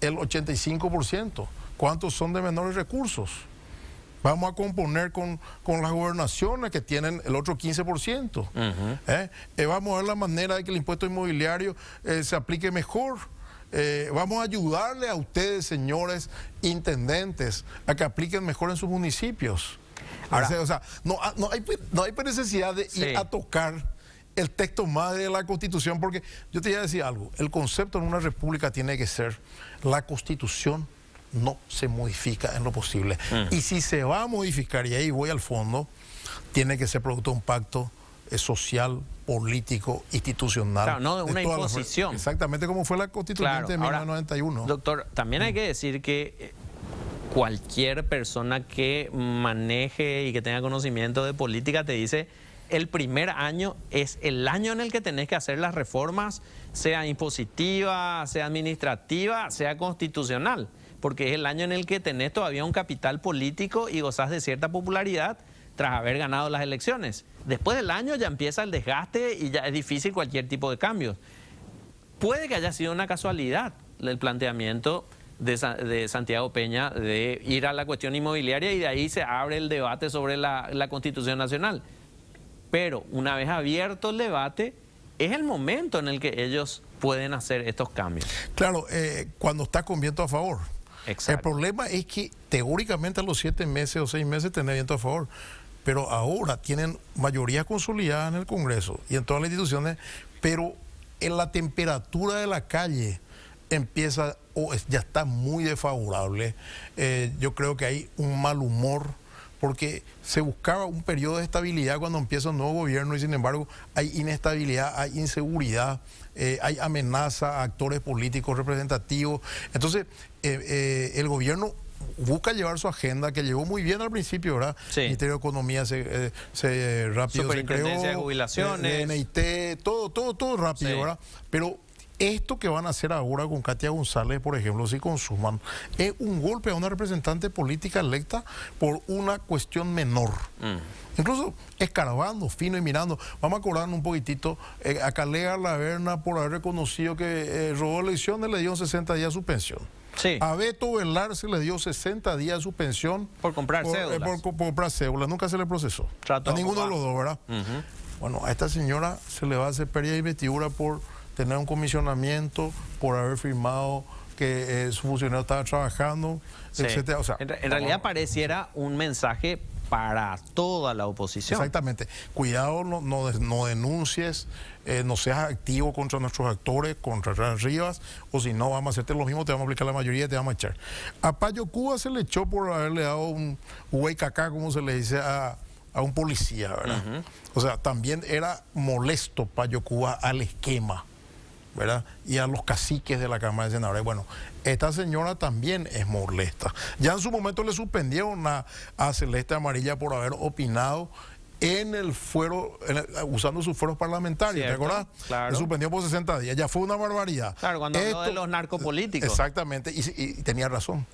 el 85%. ¿Cuántos son de menores recursos? Vamos a componer con las gobernaciones que tienen el otro 15%. Vamos a ver la manera de que el impuesto inmobiliario se aplique mejor. Vamos a ayudarle a ustedes, señores intendentes, a que apliquen mejor en sus municipios. Ahora, o sea, no hay necesidad de ir a tocar el texto madre de la Constitución, porque yo te voy a decir algo: el concepto en una república tiene que ser la Constitución no se modifica en lo posible. Y si se va a modificar, y ahí voy al fondo, tiene que ser producto de un pacto social, político, institucional. Claro, no de una imposición. Exactamente como fue la Constituyente de 1991. Doctor, también hay que decir que cualquier persona que maneje y que tenga conocimiento de política te dice: el primer año es el año en el que tenés que hacer las reformas, sea impositiva, sea administrativa, sea constitucional. porque es el año en el que tenés todavía un capital político y gozás de cierta popularidad tras haber ganado las elecciones. Después del año ya empieza el desgaste y ya es difícil cualquier tipo de cambio. Puede que haya sido una casualidad el planteamiento de Santiago Peña de ir a la cuestión inmobiliaria y de ahí se abre el debate sobre la Constitución Nacional. Pero una vez abierto el debate, es el momento en el que ellos pueden hacer estos cambios. Claro, cuando está con viento a favor. Exacto. El problema es que teóricamente a los 7 meses o 6 meses tienen viento a favor, pero ahora tienen mayoría consolidada en el Congreso y en todas las instituciones, pero en la temperatura de la calle empieza ya está muy desfavorable. Yo creo que hay un mal humor porque se buscaba un periodo de estabilidad cuando empieza un nuevo gobierno y sin embargo hay inestabilidad, hay inseguridad, hay amenaza a actores políticos representativos. Entonces el gobierno busca llevar su agenda, que llegó muy bien al principio, ¿verdad? Sí. El Ministerio de Economía rápido se creó, de jubilaciones, NIT, todo rápido, sí. ¿Verdad? Pero esto que van a hacer ahora con Katia González, por ejemplo, si consuman, es un golpe a una representante política electa por una cuestión menor. Incluso escarbando, fino y mirando. Vamos a acordarnos un poquitito. A Calea Laverna, por haber reconocido que robó elecciones, le dio 60 días de suspensión. Sí. A Beto Velar se le dio 60 días de suspensión por comprar cédulas. Por comprar cédulas. Nunca se le procesó. A ninguno de los dos, ¿verdad? Bueno, a esta señora se le va a hacer pérdida de investidura por tener un comisionamiento, por haber firmado que su funcionario estaba trabajando, sí. Etcétera. O sea, en realidad pareciera un mensaje para toda la oposición. Exactamente. Cuidado, no denuncies, no seas activo contra nuestros actores, contra Rivas, o si no, vamos a hacerte lo mismo, te vamos a aplicar la mayoría y te vamos a echar. A Payo Cuba se le echó por haberle dado un huecacá, como se le dice a un policía, ¿verdad? O sea, también era molesto Payo Cuba al esquema, ¿verdad? Y a los caciques de la Cámara de Senadores. Bueno, esta señora también es molesta. Ya en su momento le suspendieron a Celeste Amarilla por haber opinado en el fuero, usando sus fueros parlamentarios, ¿te acordás? Claro. Le suspendió por 60 días. Ya fue una barbaridad. Claro, cuando habló de los narcopolíticos. Exactamente, y tenía razón.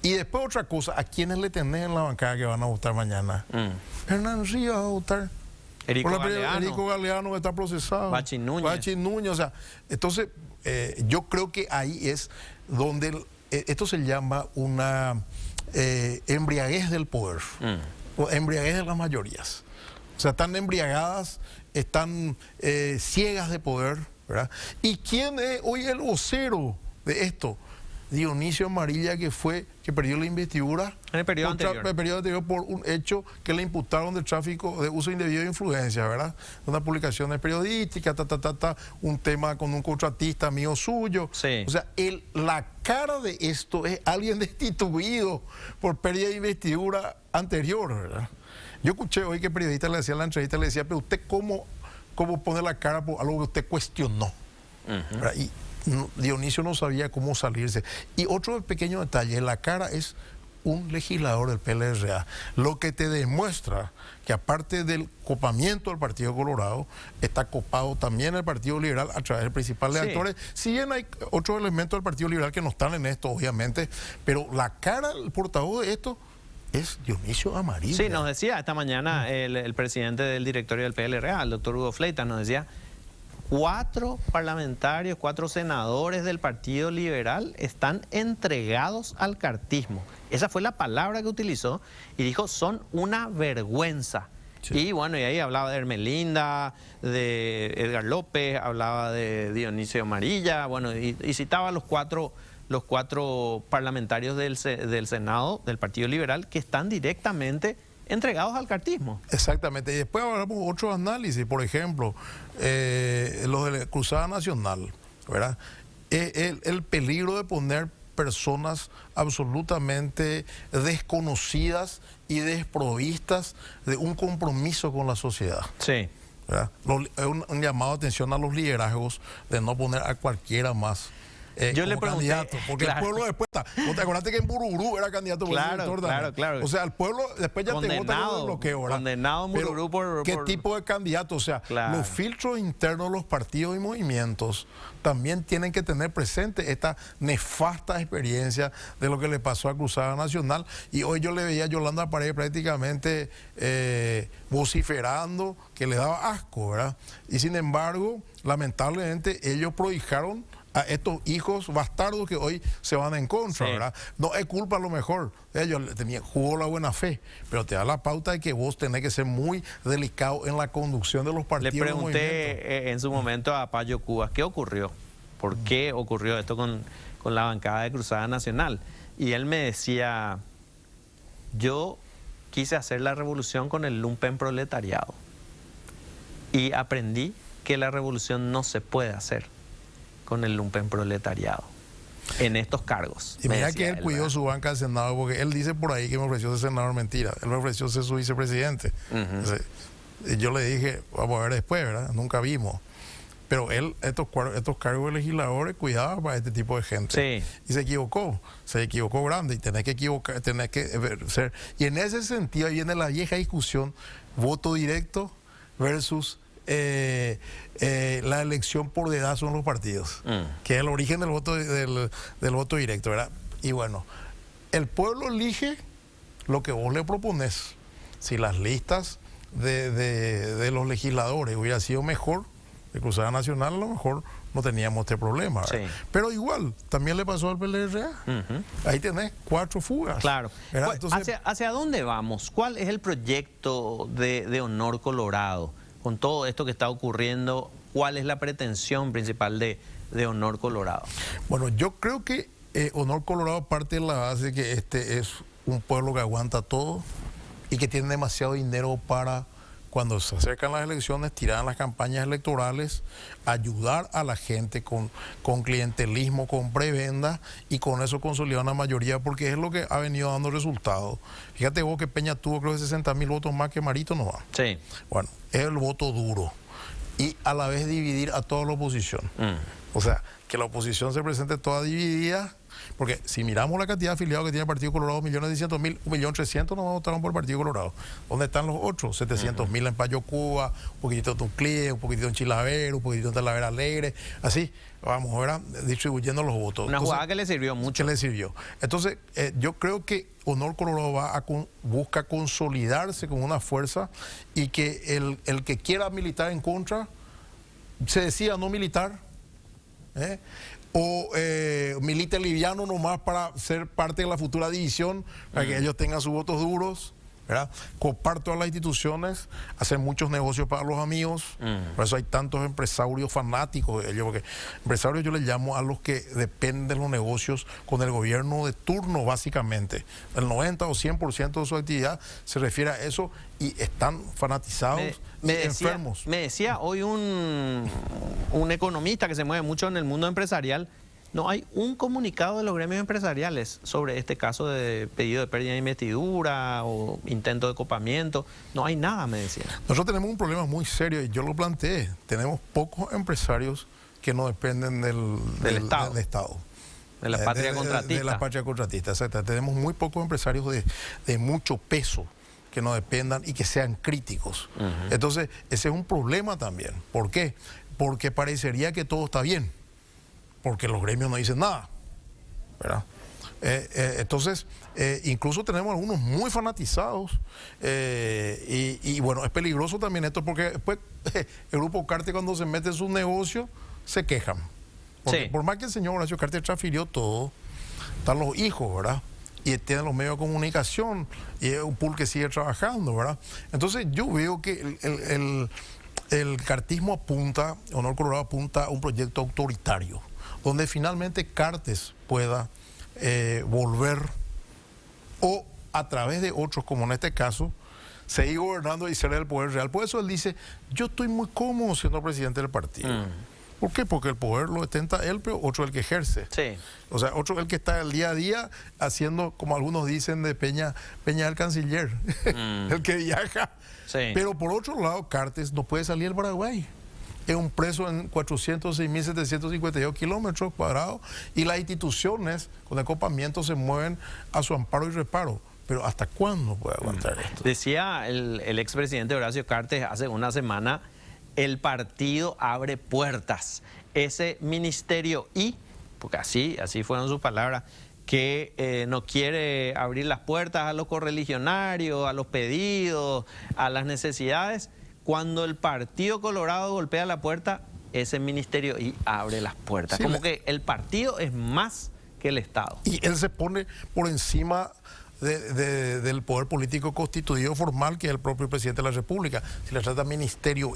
Y después otra cosa, ¿a quiénes le tenés en la bancada que van a votar mañana? Hernán Rivas va a votar. Erico Galeano que está procesado. Bachi Núñez. O sea, entonces, yo creo que ahí es donde esto se llama una embriaguez del poder, o embriaguez de las mayorías. O sea, están embriagadas, están ciegas de poder, ¿verdad? ¿Y quién es hoy el vocero de esto? Dionisio Amarilla, que perdió la investidura en el periodo anterior por un hecho que le imputaron de tráfico, de uso indebido de influencia, ¿verdad? Una publicación periodística, un tema con un contratista amigo suyo. Sí. O sea, la cara de esto es alguien destituido por pérdida de investidura anterior, ¿verdad? Yo escuché hoy que el periodista le hacía la entrevista, le decía, pero usted cómo pone la cara por algo que usted cuestionó, ¿verdad? Y Dionisio no sabía cómo salirse. Y otro pequeño detalle, la cara es un legislador del PLRA, lo que te demuestra que aparte del copamiento del Partido Colorado, está copado también el Partido Liberal a través de principales actores. Si bien hay otros elementos del Partido Liberal que no están en esto, obviamente, pero la cara, el portavoz de esto es Dionisio Amarilla. Sí, nos decía esta mañana el presidente del directorio del PLRA, el doctor Hugo Fleitas, nos decía: 4 parlamentarios, 4 senadores del Partido Liberal están entregados al cartismo. Esa fue la palabra que utilizó y dijo, son una vergüenza. Sí. Y bueno, y ahí hablaba de Hermelinda, de Edgar López, hablaba de Dionisio Amarilla, bueno, y citaba a los cuatro parlamentarios del Senado, del Partido Liberal, que están directamente entregados al cartismo. Exactamente. Y después hablamos otros análisis, por ejemplo, los de la Cruzada Nacional, ¿verdad? El peligro de poner personas absolutamente desconocidas y desprovistas de un compromiso con la sociedad. Sí. ¿Verdad? Un llamado de atención a los liderazgos de no poner a cualquiera más. Yo le como pregunté, candidato, porque claro. el pueblo después está. ¿No te acordaste que en Bururú era candidato por Claro, director? claro. O sea, el pueblo después ya te vota por el bloqueo, ¿verdad? Condenado en Bururú por... ¿Qué tipo de candidato? O sea, Claro. los filtros internos de los partidos y movimientos también tienen que tener presente esta nefasta experiencia de lo que le pasó a Cruzada Nacional. Y hoy yo le veía a Yolanda Paredes prácticamente vociferando que le daba asco, ¿verdad? Y sin embargo, lamentablemente, ellos prodigaron a estos hijos bastardos que hoy se van en contra, Sí. ¿verdad? No es culpa a lo mejor, ellos jugó la buena fe, pero te da la pauta de que vos tenés que ser muy delicado en la conducción de los partidos. Le pregunté en su momento a Payo Cubas, ¿qué ocurrió? ¿Por qué ocurrió esto con la bancada de Cruzada Nacional? Y él me decía, yo quise hacer la revolución con el lumpen proletariado y aprendí que la revolución no se puede hacer con el lumpen proletariado en estos cargos. Y mira decía que él cuidó ¿verdad? su banca del Senado, porque él dice por ahí que me ofreció ser senador, mentira, él me ofreció ser su vicepresidente. Entonces, yo le dije, vamos a ver después, ¿verdad? Nunca vimos. Pero él, estos cargos de legisladores, cuidaba para este tipo de gente. Sí. Y se equivocó grande, y tenés que equivocar, tenés que ser. Y en ese sentido ahí viene la vieja discusión, voto directo versus la elección por dedazo en los partidos, que es el origen del voto del voto directo, ¿verdad? Y bueno, el pueblo elige lo que vos le propones. Si las listas de los legisladores hubiera sido mejor de Cruzada Nacional, a lo mejor no teníamos este problema, ¿verdad? Sí. Pero igual, también le pasó al PLRA. Ahí tenés 4 fugas. Claro. ¿Verdad? Entonces, ¿Hacia dónde vamos? ¿Cuál es el proyecto de Honor Colorado? Con todo esto que está ocurriendo, ¿cuál es la pretensión principal de Honor Colorado? bueno, yo creo que Honor Colorado parte de la base que este es un pueblo que aguanta todo y que tiene demasiado dinero para, cuando se acercan las elecciones, tirar las campañas electorales, ayudar a la gente con clientelismo, con prebenda, y con eso consolidar una mayoría, porque es lo que ha venido dando resultados. Fíjate vos que Peña tuvo creo que 60.000 votos más que Marito no va. Sí. Bueno, es el voto duro y a la vez dividir a toda la oposición. O sea, que la oposición se presente toda dividida, porque si miramos la cantidad de afiliados que tiene el Partido Colorado, 1.600.000, 1.300.000 no votaron por el Partido Colorado. ¿Dónde están los otros? 700.000 en Payo Cuba, un poquitito en Tuclé, un poquitito en Chilavero, un poquitito en Talavera Alegre, así, vamos ahora distribuyendo los votos. Una jugada que le sirvió mucho. Que le sirvió. Entonces, yo creo que Honor Colorado busca consolidarse como una fuerza, y que el que quiera militar en contra, se decida no militar, o milite liviano nomás para ser parte de la futura división, para que ellos tengan sus votos duros, ¿verdad? Copar todas las instituciones, hacer muchos negocios para los amigos. Por eso hay tantos empresarios fanáticos de ellos, porque empresarios yo les llamo a los que dependen de los negocios con el gobierno de turno, básicamente. El 90 o 100% de su actividad se refiere a eso, y están fanatizados y enfermos. Me decía hoy un economista que se mueve mucho en el mundo empresarial, no hay un comunicado de los gremios empresariales sobre este caso de pedido de pérdida de investidura o intento de copamiento. No hay nada, me decía. Nosotros tenemos un problema muy serio, y yo lo planteé. Tenemos pocos empresarios que no dependen del Estado. De la patria contratista. De la patria contratista, exacto. Tenemos muy pocos empresarios de mucho peso que no dependan y que sean críticos. Entonces, ese es un problema también. ¿Por qué? Porque parecería que todo está bien, porque los gremios no dicen nada, ¿verdad? Entonces, incluso tenemos algunos muy fanatizados, y bueno, es peligroso también esto, porque después el grupo Cártel, cuando se mete en sus negocios, se quejan. Porque Sí. por más que el señor Horacio Cártel transfirió todo, están los hijos, ¿verdad? Y tienen los medios de comunicación, y es un pool que sigue trabajando, ¿verdad? Entonces yo veo que el cartismo apunta, Honor Colorado apunta a un proyecto autoritario, donde finalmente Cartes pueda volver, o a través de otros, como en este caso, seguir gobernando y ser el poder real. Por eso él dice, yo estoy muy cómodo siendo presidente del partido. ¿Por qué? Porque el poder lo ostenta él, pero otro el que ejerce. Sí. O sea, otro el que está el día a día haciendo, como algunos dicen de Peña el canciller, el que viaja. Sí. Pero por otro lado, Cartes no puede salir del Paraguay. es un preso en 406.752 kilómetros cuadrados y las instituciones con acopamiento se mueven a su amparo y reparo. Pero ¿hasta cuándo puede aguantar esto? Decía el expresidente Horacio Cartes hace una semana, el partido abre puertas. Ese ministerio porque así fueron sus palabras, que no quiere abrir las puertas a los correligionarios, a los pedidos, a las necesidades. Cuando el Partido Colorado golpea la puerta, ese ministerio abre las puertas. Sí, como que el partido es más que el Estado. Y él se pone por encima del poder político constituido formal, que es el propio presidente de la República. Si le trata ministerio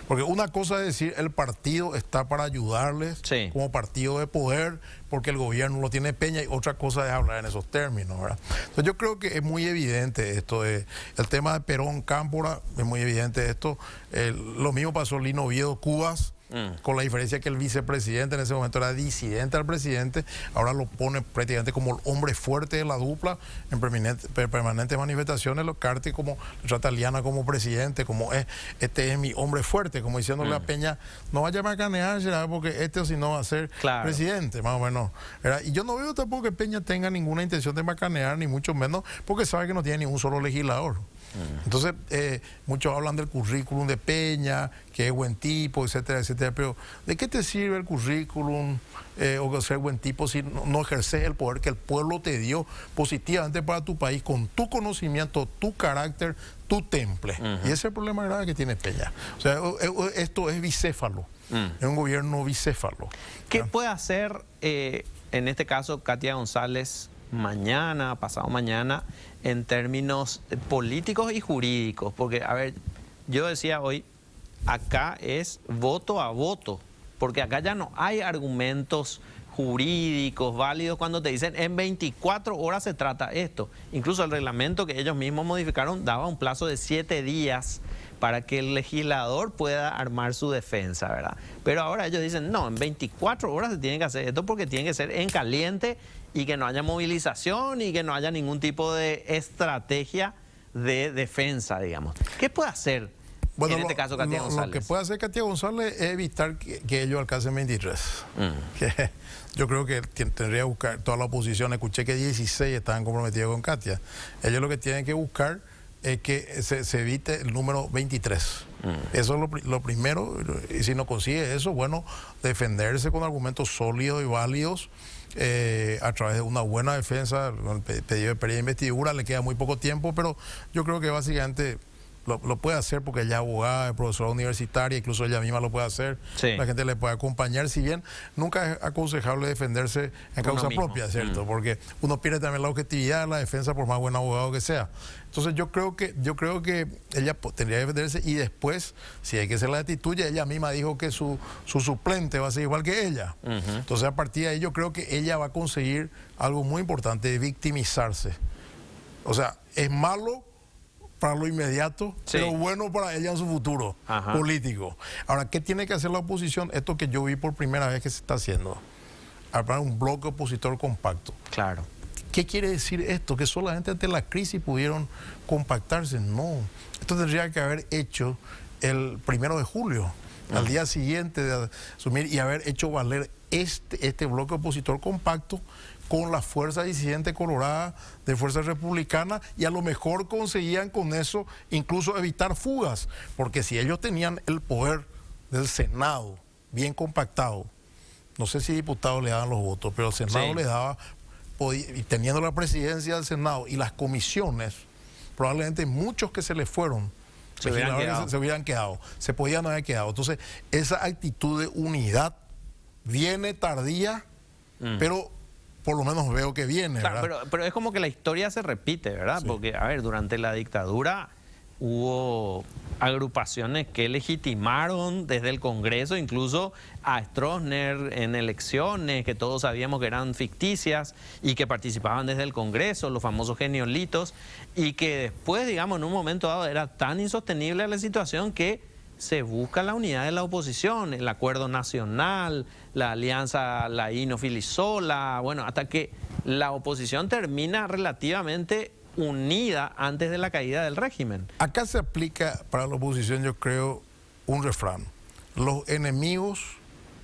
porque una cosa es decir el partido está para ayudarles como partido de poder porque el gobierno lo tiene Peña, y otra cosa es hablar en esos términos, ¿verdad? Entonces yo creo que es muy evidente esto, el tema de Perón Cámpora, es muy evidente esto. Lo mismo pasó Lino Oviedo Cubas, con la diferencia que el vicepresidente en ese momento era disidente al presidente, ahora lo pone prácticamente como el hombre fuerte de la dupla en permanentes manifestaciones. Lo Cartes como trata a Liana como presidente, como este es mi hombre fuerte, como diciéndole a Peña, no vaya a macanear, porque o si no va a ser presidente, más o menos, ¿verdad? Y yo no veo tampoco que Peña tenga ninguna intención de macanear, ni mucho menos, porque sabe que no tiene ni un solo legislador. Entonces, muchos hablan del currículum de Peña, que es buen tipo, etcétera, etcétera, pero ¿de qué te sirve el currículum o ser buen tipo si no ejerces el poder que el pueblo te dio positivamente para tu país, con tu conocimiento, tu carácter, tu temple? Y ese es el problema grave que tiene Peña. O sea, esto es bicéfalo, es un gobierno bicéfalo. ¿Qué puede hacer, en este caso, Katia González, mañana, pasado mañana, en términos políticos y jurídicos? Porque, a ver, yo decía hoy, acá es voto a voto, porque acá ya no hay argumentos jurídicos válidos cuando te dicen en 24 horas se trata esto. Incluso el reglamento que ellos mismos modificaron daba un plazo de 7 días para que el legislador pueda armar su defensa, ¿verdad? Pero ahora ellos dicen, no, en 24 horas se tiene que hacer esto porque tiene que ser en caliente y que no haya movilización y que no haya ningún tipo de estrategia de defensa, digamos. ¿Qué puede hacer en este caso Katia González? Lo que puede hacer Katia González es evitar que ellos alcancen 23. Que yo creo que tendría que buscar toda la oposición. Escuché que 16 estaban comprometidos con Katia. Ellos lo que tienen que buscar es que se evite el número 23. Eso es lo primero, y si no consigue eso, bueno, defenderse con argumentos sólidos y válidos a través de una buena defensa. Con el pedido de pérdida de investidura le queda muy poco tiempo, pero yo creo que básicamente lo puede hacer porque ella es abogada, es profesora universitaria, incluso ella misma lo puede hacer, la gente le puede acompañar, si bien nunca es aconsejable defenderse en causa propia, ¿cierto? Porque uno pierde también la objetividad de la defensa por más buen abogado que sea. Entonces yo creo que ella tendría que defenderse, y después, si hay que hacer la destituye, ella misma dijo que su suplente va a ser igual que ella. Entonces a partir de ahí yo creo que ella va a conseguir algo muy importante, de victimizarse. O sea, es malo para lo inmediato, pero bueno para ella en su futuro político. Ahora, ¿qué tiene que hacer la oposición? Esto que yo vi por primera vez que se está haciendo, armar un bloque opositor compacto. Claro. ¿Qué quiere decir esto? ¿Que solamente ante la crisis pudieron compactarse? No. Esto tendría que haber hecho el 1 de julio, al día siguiente de asumir, y haber hecho valer este bloque opositor compacto con la fuerza disidente colorada de Fuerza Republicana, y a lo mejor conseguían con eso incluso evitar fugas, porque si ellos tenían el poder del Senado bien compactado, no sé si diputados le daban los votos, pero el Senado les daba, y teniendo la presidencia del Senado y las comisiones, probablemente muchos que se les fueron se hubieran quedado, se podían haber quedado. Entonces, esa actitud de unidad viene tardía, pero por lo menos veo que viene, ¿verdad? Claro, pero es como que la historia se repite, ¿verdad? Porque, a ver, durante la dictadura hubo agrupaciones que legitimaron desde el Congreso, incluso a Stroessner en elecciones que todos sabíamos que eran ficticias y que participaban desde el Congreso, los famosos geniolitos, y que después, digamos, en un momento dado era tan insostenible la situación que se busca la unidad de la oposición, el acuerdo nacional, la alianza Laíno-Filisola, bueno, hasta que la oposición termina relativamente unida antes de la caída del régimen. Acá se aplica para la oposición, yo creo, un refrán. los enemigos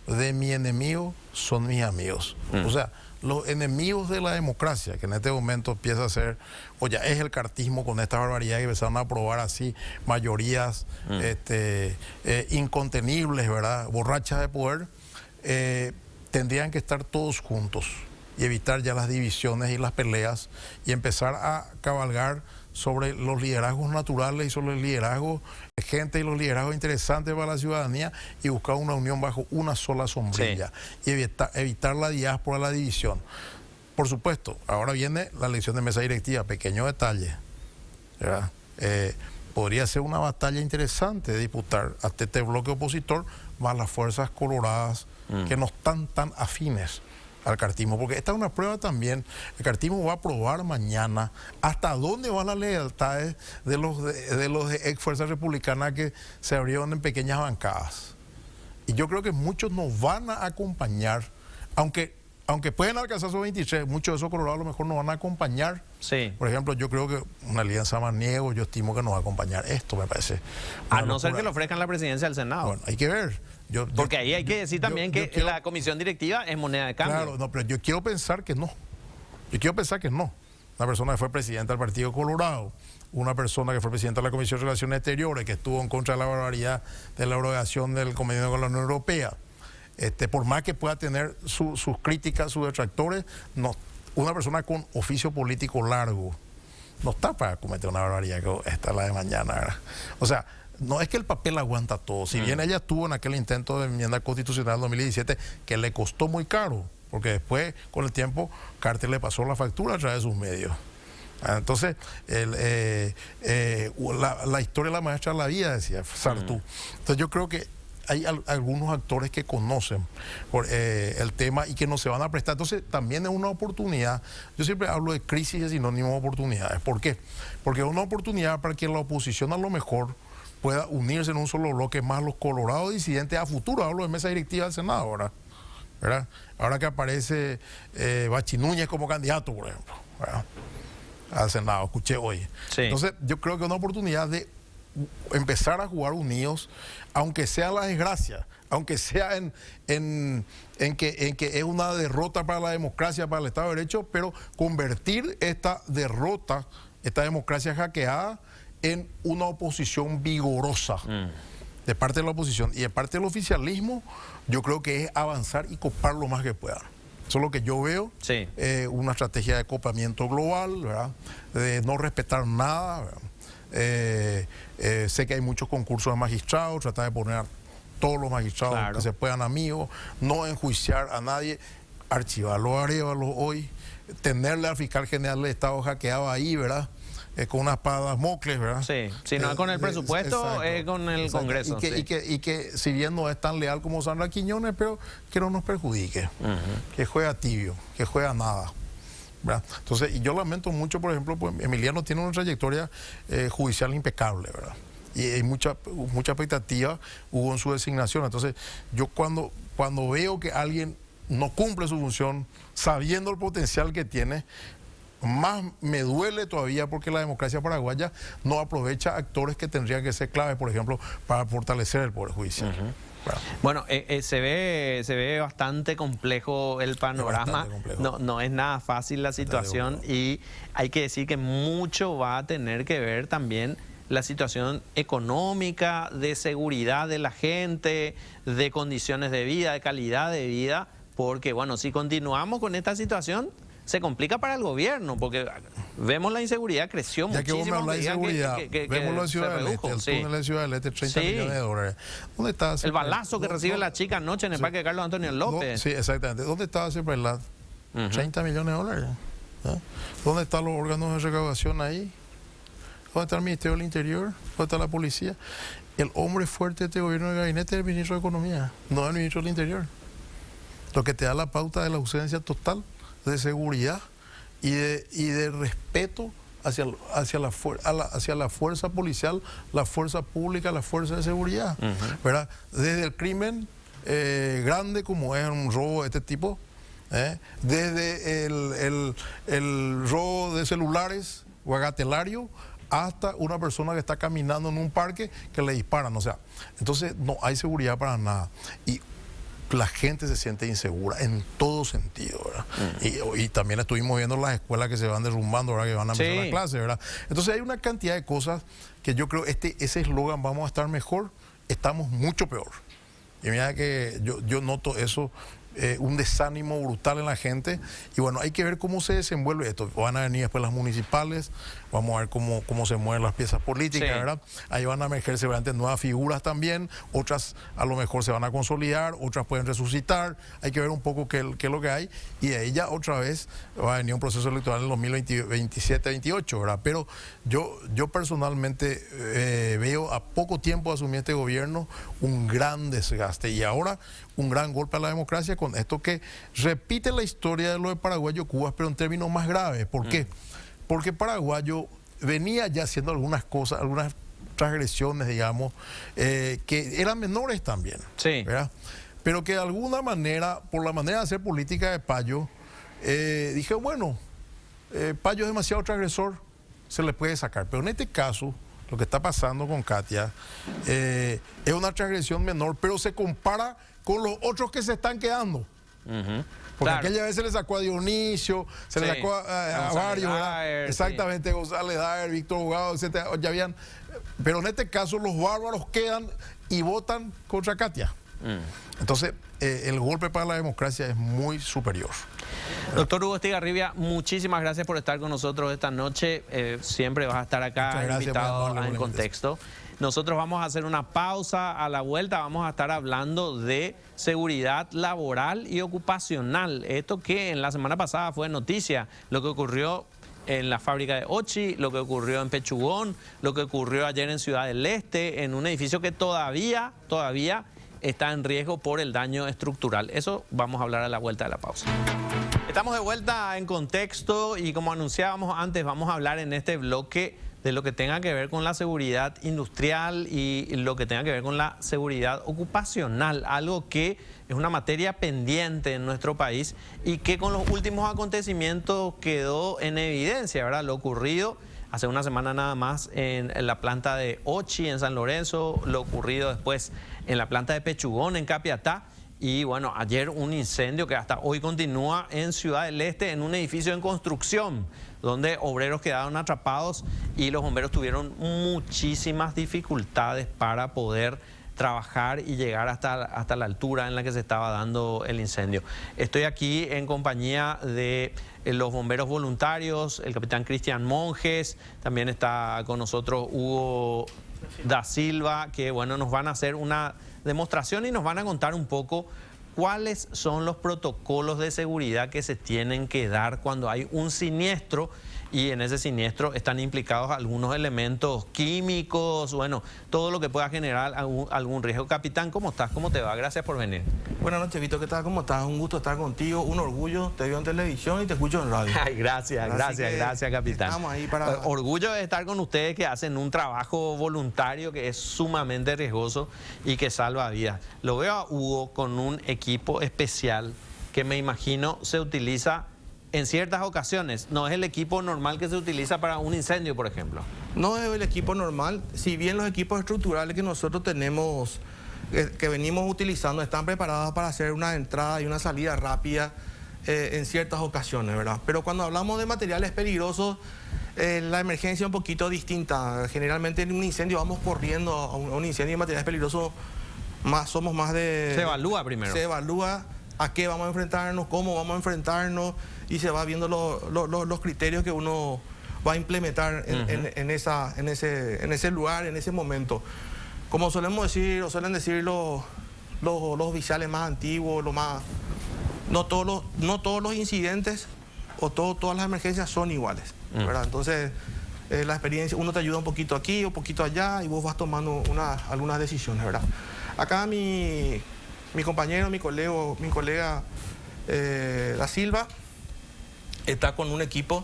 de mi enemigo son mis amigos. O sea, los enemigos de la democracia, que en este momento empieza a ser, o ya es el cartismo con esta barbaridad que empezaron a aprobar así mayorías incontenibles, ¿verdad? Borrachas de poder, tendrían que estar todos juntos y evitar ya las divisiones y las peleas y empezar a cabalgar sobre los liderazgos naturales y sobre el liderazgo de gente y los liderazgos interesantes para la ciudadanía y buscar una unión bajo una sola sombrilla y evitar la diáspora, la división. Por supuesto, ahora viene la elección de mesa directiva, pequeño detalle, ¿verdad? Podría ser una batalla interesante de disputar hasta este bloque opositor más las fuerzas coloradas que no están tan afines al cartismo, porque esta es una prueba también. El cartismo va a probar mañana hasta dónde van las lealtades de los ex fuerzas republicanas que se abrieron en pequeñas bancadas. Y yo creo que muchos nos van a acompañar, aunque pueden alcanzar esos 23, muchos de esos colorados a lo mejor nos van a acompañar. Sí. Por ejemplo, yo creo que una alianza más niego, yo estimo que nos va a acompañar. Esto me parece. A no ser que le ofrezcan la presidencia del Senado. Bueno, hay que ver. Porque ahí hay que decir también que la comisión directiva es moneda de cambio. Claro, no, pero yo quiero pensar que no. Yo quiero pensar que no. Una persona que fue presidenta del Partido Colorado, una persona que fue presidenta de la Comisión de Relaciones Exteriores, que estuvo en contra de la barbaridad de la abrogación del convenio con la Unión Europea, por más que pueda tener sus críticas, sus detractores, no, una persona con oficio político largo no está para cometer una barbaridad que esta es la de mañana, ¿verdad? O sea, no es que el papel aguanta todo. Si bien ella estuvo en aquel intento de enmienda constitucional en 2017, que le costó muy caro, porque después, con el tiempo, Carter le pasó la factura a través de sus medios. Entonces, la historia de la maestra de la vida, decía Sartú. Entonces yo creo que hay algunos actores que conocen el tema y que no se van a prestar. Entonces también es una oportunidad. Yo siempre hablo de crisis de sinónimo de oportunidades. ¿Por qué? Porque es una oportunidad para que la oposición a lo mejor pueda unirse en un solo bloque, más los colorados disidentes a futuro. Hablo de mesa directiva del Senado ahora, ¿verdad? Ahora que aparece Bachi Núñez como candidato, por ejemplo, ¿verdad?, al Senado, escuché hoy. Sí. Entonces yo creo que es una oportunidad de empezar a jugar unidos, aunque sea la desgracia, aunque sea en que es una derrota para la democracia, para el Estado de Derecho, pero convertir esta derrota, esta democracia hackeada, en una oposición vigorosa de parte de la oposición. Y de parte del oficialismo, yo creo que es avanzar y copar lo más que puedan. Eso es lo que yo veo, sí. Una estrategia de copamiento global, ¿verdad?, de no respetar nada, ¿verdad? Sé que hay muchos concursos de magistrados, tratar de poner a todos los magistrados que se puedan amigos, no enjuiciar a nadie, archivarlo a Arévalo hoy, tenerle al fiscal general del Estado hackeado ahí, ¿verdad?, con unas espadas Mocles, ¿verdad? Sí, si no es con el presupuesto, es con el Congreso. Y que si bien no es tan leal como Sandra Quiñones, pero que no nos perjudique, que juega tibio, que juega nada, ¿verdad? Entonces, y yo lamento mucho, por ejemplo, pues Emiliano tiene una trayectoria judicial impecable, ¿verdad? Y hay mucha expectativa hubo en su designación. Entonces, yo cuando veo que alguien no cumple su función, sabiendo el potencial que tiene, más me duele todavía porque la democracia paraguaya no aprovecha actores que tendrían que ser claves, por ejemplo, para fortalecer el Poder Judicial. Bueno, se ve bastante complejo el panorama, no es nada fácil la situación y hay que decir que mucho va a tener que ver también la situación económica, de seguridad de la gente, de condiciones de vida, de calidad de vida, porque bueno, si continuamos con esta situación, se complica para el gobierno, porque vemos la inseguridad, creció muchísimo. Ya que vos me hablas de inseguridad, vemos la Ciudad del Este, el túnel de Ciudad del Este, 30 millones de dólares. ¿Dónde está? El balazo que recibe la chica anoche en el parque de Carlos Antonio López. Sí, exactamente. ¿Dónde estaba siempre la 30 millones de dólares? ¿Dónde están los órganos de recaudación ahí? ¿Dónde está el Ministerio del Interior? ¿Dónde está la policía? El hombre fuerte de este gobierno de gabinete es el ministro de Economía, no el ministro del Interior. Lo que te da la pauta de la ausencia total de seguridad y de respeto hacia la fuerza policial, la fuerza pública, la fuerza de seguridad, ¿verdad? Desde el crimen grande como es un robo de este tipo, desde el robo de celulares bagatelario hasta una persona que está caminando en un parque que le disparan. O sea, entonces no hay seguridad para nada. Y la gente se siente insegura en todo sentido, ¿verdad? Y también estuvimos viendo las escuelas que se van derrumbando, ¿verdad? Que van a empezar las clases, ¿verdad? Entonces hay una cantidad de cosas que yo creo ese eslogan, vamos a estar mejor, estamos mucho peor. Y mira que yo noto eso, un desánimo brutal en la gente. Y bueno, hay que ver cómo se desenvuelve esto. Van a venir después las municipales, vamos a ver cómo se mueven las piezas políticas, ¿verdad? Ahí van a emerger seguramente nuevas figuras también, otras a lo mejor se van a consolidar, otras pueden resucitar. Hay que ver un poco qué es lo que hay. Y de ahí ya otra vez va a venir un proceso electoral en 2027-28, ¿verdad? Pero yo personalmente veo a poco tiempo de asumir este gobierno un gran desgaste y ahora un gran golpe a la democracia con esto que repite la historia de lo de Paraguayo-Cuba, pero en términos más graves. ¿Por qué? Porque Paraguayo venía ya haciendo algunas cosas, algunas transgresiones, digamos, que eran menores también, ¿verdad? Pero que de alguna manera, por la manera de hacer política de Payo, dije, bueno, Payo es demasiado transgresor, se le puede sacar. Pero en este caso, lo que está pasando con Katia es una transgresión menor, pero se compara con los otros que se están quedando. Porque aquella vez se le sacó a Dionisio, se le sacó a varios, exactamente, González Daer, Víctor Hugado, etc. Ya habían, pero en este caso los bárbaros quedan y votan contra Katia. Entonces, el golpe para la democracia es muy superior. Doctor Hugo Estigarribia, muchísimas gracias por estar con nosotros esta noche. Siempre vas a estar acá invitado En Contexto. Nosotros vamos a hacer una pausa. A la vuelta vamos a estar hablando de seguridad laboral y ocupacional. Esto que en la semana pasada fue noticia, lo que ocurrió en la fábrica de Ochi, lo que ocurrió en Pechugón, lo que ocurrió ayer en Ciudad del Este, en un edificio que todavía está en riesgo por el daño estructural. Eso vamos a hablar a la vuelta de la pausa. Estamos de vuelta en Contexto y como anunciábamos antes, vamos a hablar en este bloque de lo que tenga que ver con la seguridad industrial y lo que tenga que ver con la seguridad ocupacional, algo que es una materia pendiente en nuestro país y que con los últimos acontecimientos quedó en evidencia, ¿verdad? Lo ocurrido hace una semana nada más en la planta de Ochi, en San Lorenzo, lo ocurrido después en la planta de Pechugón, en Capiatá, y bueno, ayer un incendio que hasta hoy continúa en Ciudad del Este, en un edificio en construcción, donde obreros quedaron atrapados y los bomberos tuvieron muchísimas dificultades para poder trabajar y llegar hasta la altura en la que se estaba dando el incendio. Estoy aquí en compañía de los bomberos voluntarios, el capitán Cristian Monjes, también está con nosotros Hugo da Silva, que bueno, nos van a hacer una demostración y nos van a contar un poco cuáles son los protocolos de seguridad que se tienen que dar cuando hay un siniestro y en ese siniestro están implicados algunos elementos químicos, bueno, todo lo que pueda generar algún riesgo. Capitán, ¿cómo estás? ¿Cómo te va? Gracias por venir. Buenas noches, Vito, ¿qué tal? ¿Cómo estás? Un gusto estar contigo, un orgullo, te veo en televisión y te escucho en radio. Ay, gracias, capitán. Estamos ahí para... Orgullo de estar con ustedes que hacen un trabajo voluntario que es sumamente riesgoso y que salva vidas. Lo veo a Hugo con un equipo especial que me imagino se utiliza en ciertas ocasiones. No es el equipo normal que se utiliza para un incendio, por ejemplo. No es el equipo normal, si bien los equipos estructurales que nosotros tenemos, que venimos utilizando, están preparados para hacer una entrada y una salida rápida en ciertas ocasiones, ¿verdad? Pero cuando hablamos de materiales peligrosos, la emergencia es un poquito distinta. Generalmente en un incendio vamos corriendo a un incendio de materiales peligrosos, somos más de... Se evalúa primero. Se evalúa a qué vamos a enfrentarnos, cómo vamos a enfrentarnos, y se va viendo los criterios que uno va a implementar en ese lugar, en ese momento. Como solemos decir, o suelen decir los oficiales más antiguos, no todos los incidentes o todas las emergencias son iguales, ¿verdad? Entonces, la experiencia, uno te ayuda un poquito aquí, un poquito allá, y vos vas tomando algunas decisiones, ¿verdad? Acá mi compañero, mi colega da Silva, está con un equipo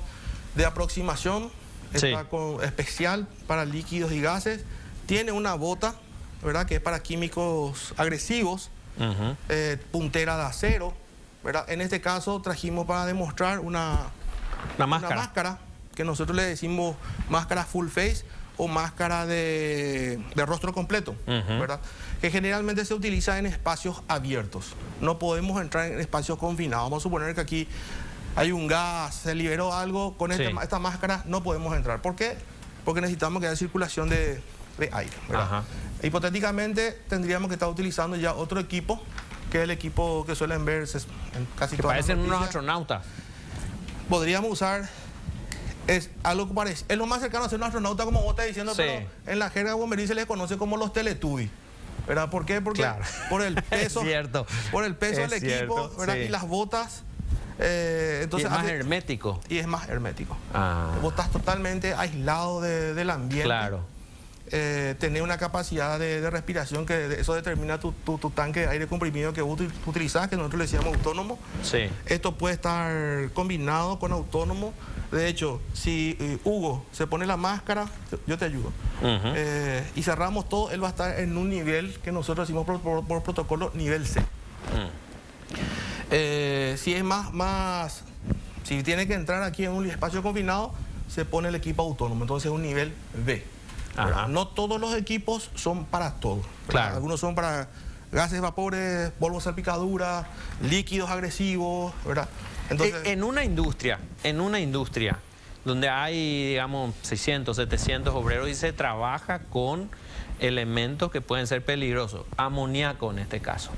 de aproximación, está con especial para líquidos y gases, tiene una bota, ¿verdad?, que es para químicos agresivos, puntera de acero, ¿verdad? En este caso trajimos para demostrar una máscara, que nosotros le decimos máscara full face o máscara de rostro completo, ¿verdad? Que generalmente se utiliza en espacios abiertos. No podemos entrar en espacios confinados. Vamos a suponer que aquí hay un gas, se liberó algo, con esta máscara no podemos entrar. ¿Por qué? Porque necesitamos que haya circulación de aire, ¿verdad? Hipotéticamente tendríamos que estar utilizando ya otro equipo, que es el equipo que suelen verse en casi todas las parecen noticias. unos astronautas. Podríamos usar, es algo que parece, es lo más cercano a ser un astronauta, como vos estás diciendo, pero en la jerga bomberil se les conoce como los Teletubbies, ¿verdad? ¿Por qué? Porque por el peso, por el peso del equipo, ¿verdad? Y las botas. Entonces, y es más hermético. Y es más hermético. Vos estás totalmente aislado del ambiente. Claro. Tener una capacidad de respiración que eso determina tu tanque de aire comprimido que vos utilizás, que nosotros le decíamos autónomo. Sí. Esto puede estar combinado con autónomo. De hecho, si Hugo se pone la máscara, yo te ayudo, y cerramos todo, él va a estar en un nivel que nosotros decimos por protocolo nivel C. Si es más, si tiene que entrar aquí en un espacio confinado, se pone el equipo autónomo, entonces es un nivel B. No todos los equipos son para todo. Claro. Algunos son para gases, vapores, polvos, salpicaduras, líquidos agresivos, ¿verdad? Entonces, en una industria donde hay, digamos, 600, 700 obreros y se trabaja con elementos que pueden ser peligrosos, amoníaco en este caso,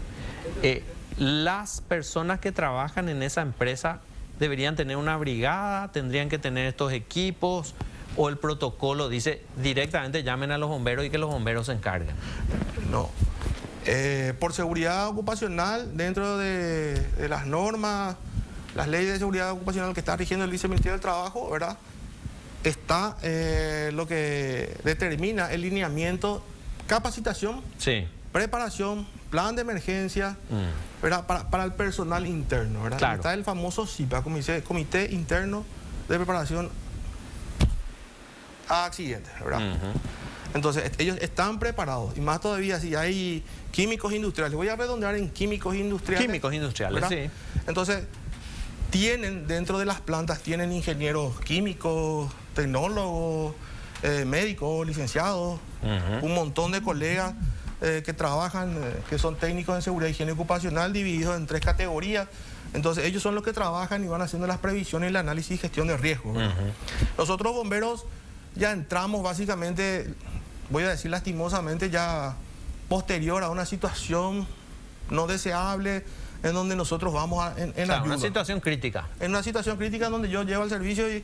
las personas que trabajan en esa empresa deberían tener una brigada, tendrían que tener estos equipos, o el protocolo dice directamente llamen a los bomberos y que los bomberos se encarguen. No. Por seguridad ocupacional, dentro de las normas, las leyes de seguridad ocupacional que está rigiendo el Viceministerio del Trabajo, ¿verdad? Está lo que determina el lineamiento, capacitación, preparación, plan de emergencia, ¿verdad? Para el personal interno, ¿verdad? Claro. Está el famoso CIPA, Comité Interno de Preparación a Accidentes, ¿verdad? Entonces, ellos están preparados, y más todavía si hay químicos industriales. Voy a redondear en químicos industriales. Químicos industriales, ¿verdad? sí. Entonces, tienen dentro de las plantas, tienen ingenieros químicos, tecnólogos, médicos, licenciados, un montón de colegas que trabajan, que son técnicos en seguridad y higiene ocupacional, divididos en 3 categorías. Entonces, ellos son los que trabajan y van haciendo las previsiones, el análisis y gestión de riesgo. Nosotros, bomberos, ya entramos básicamente, voy a decir lastimosamente, ya posterior a una situación no deseable en donde nosotros vamos en ayuda. Una situación crítica. En una situación crítica donde yo llevo al servicio y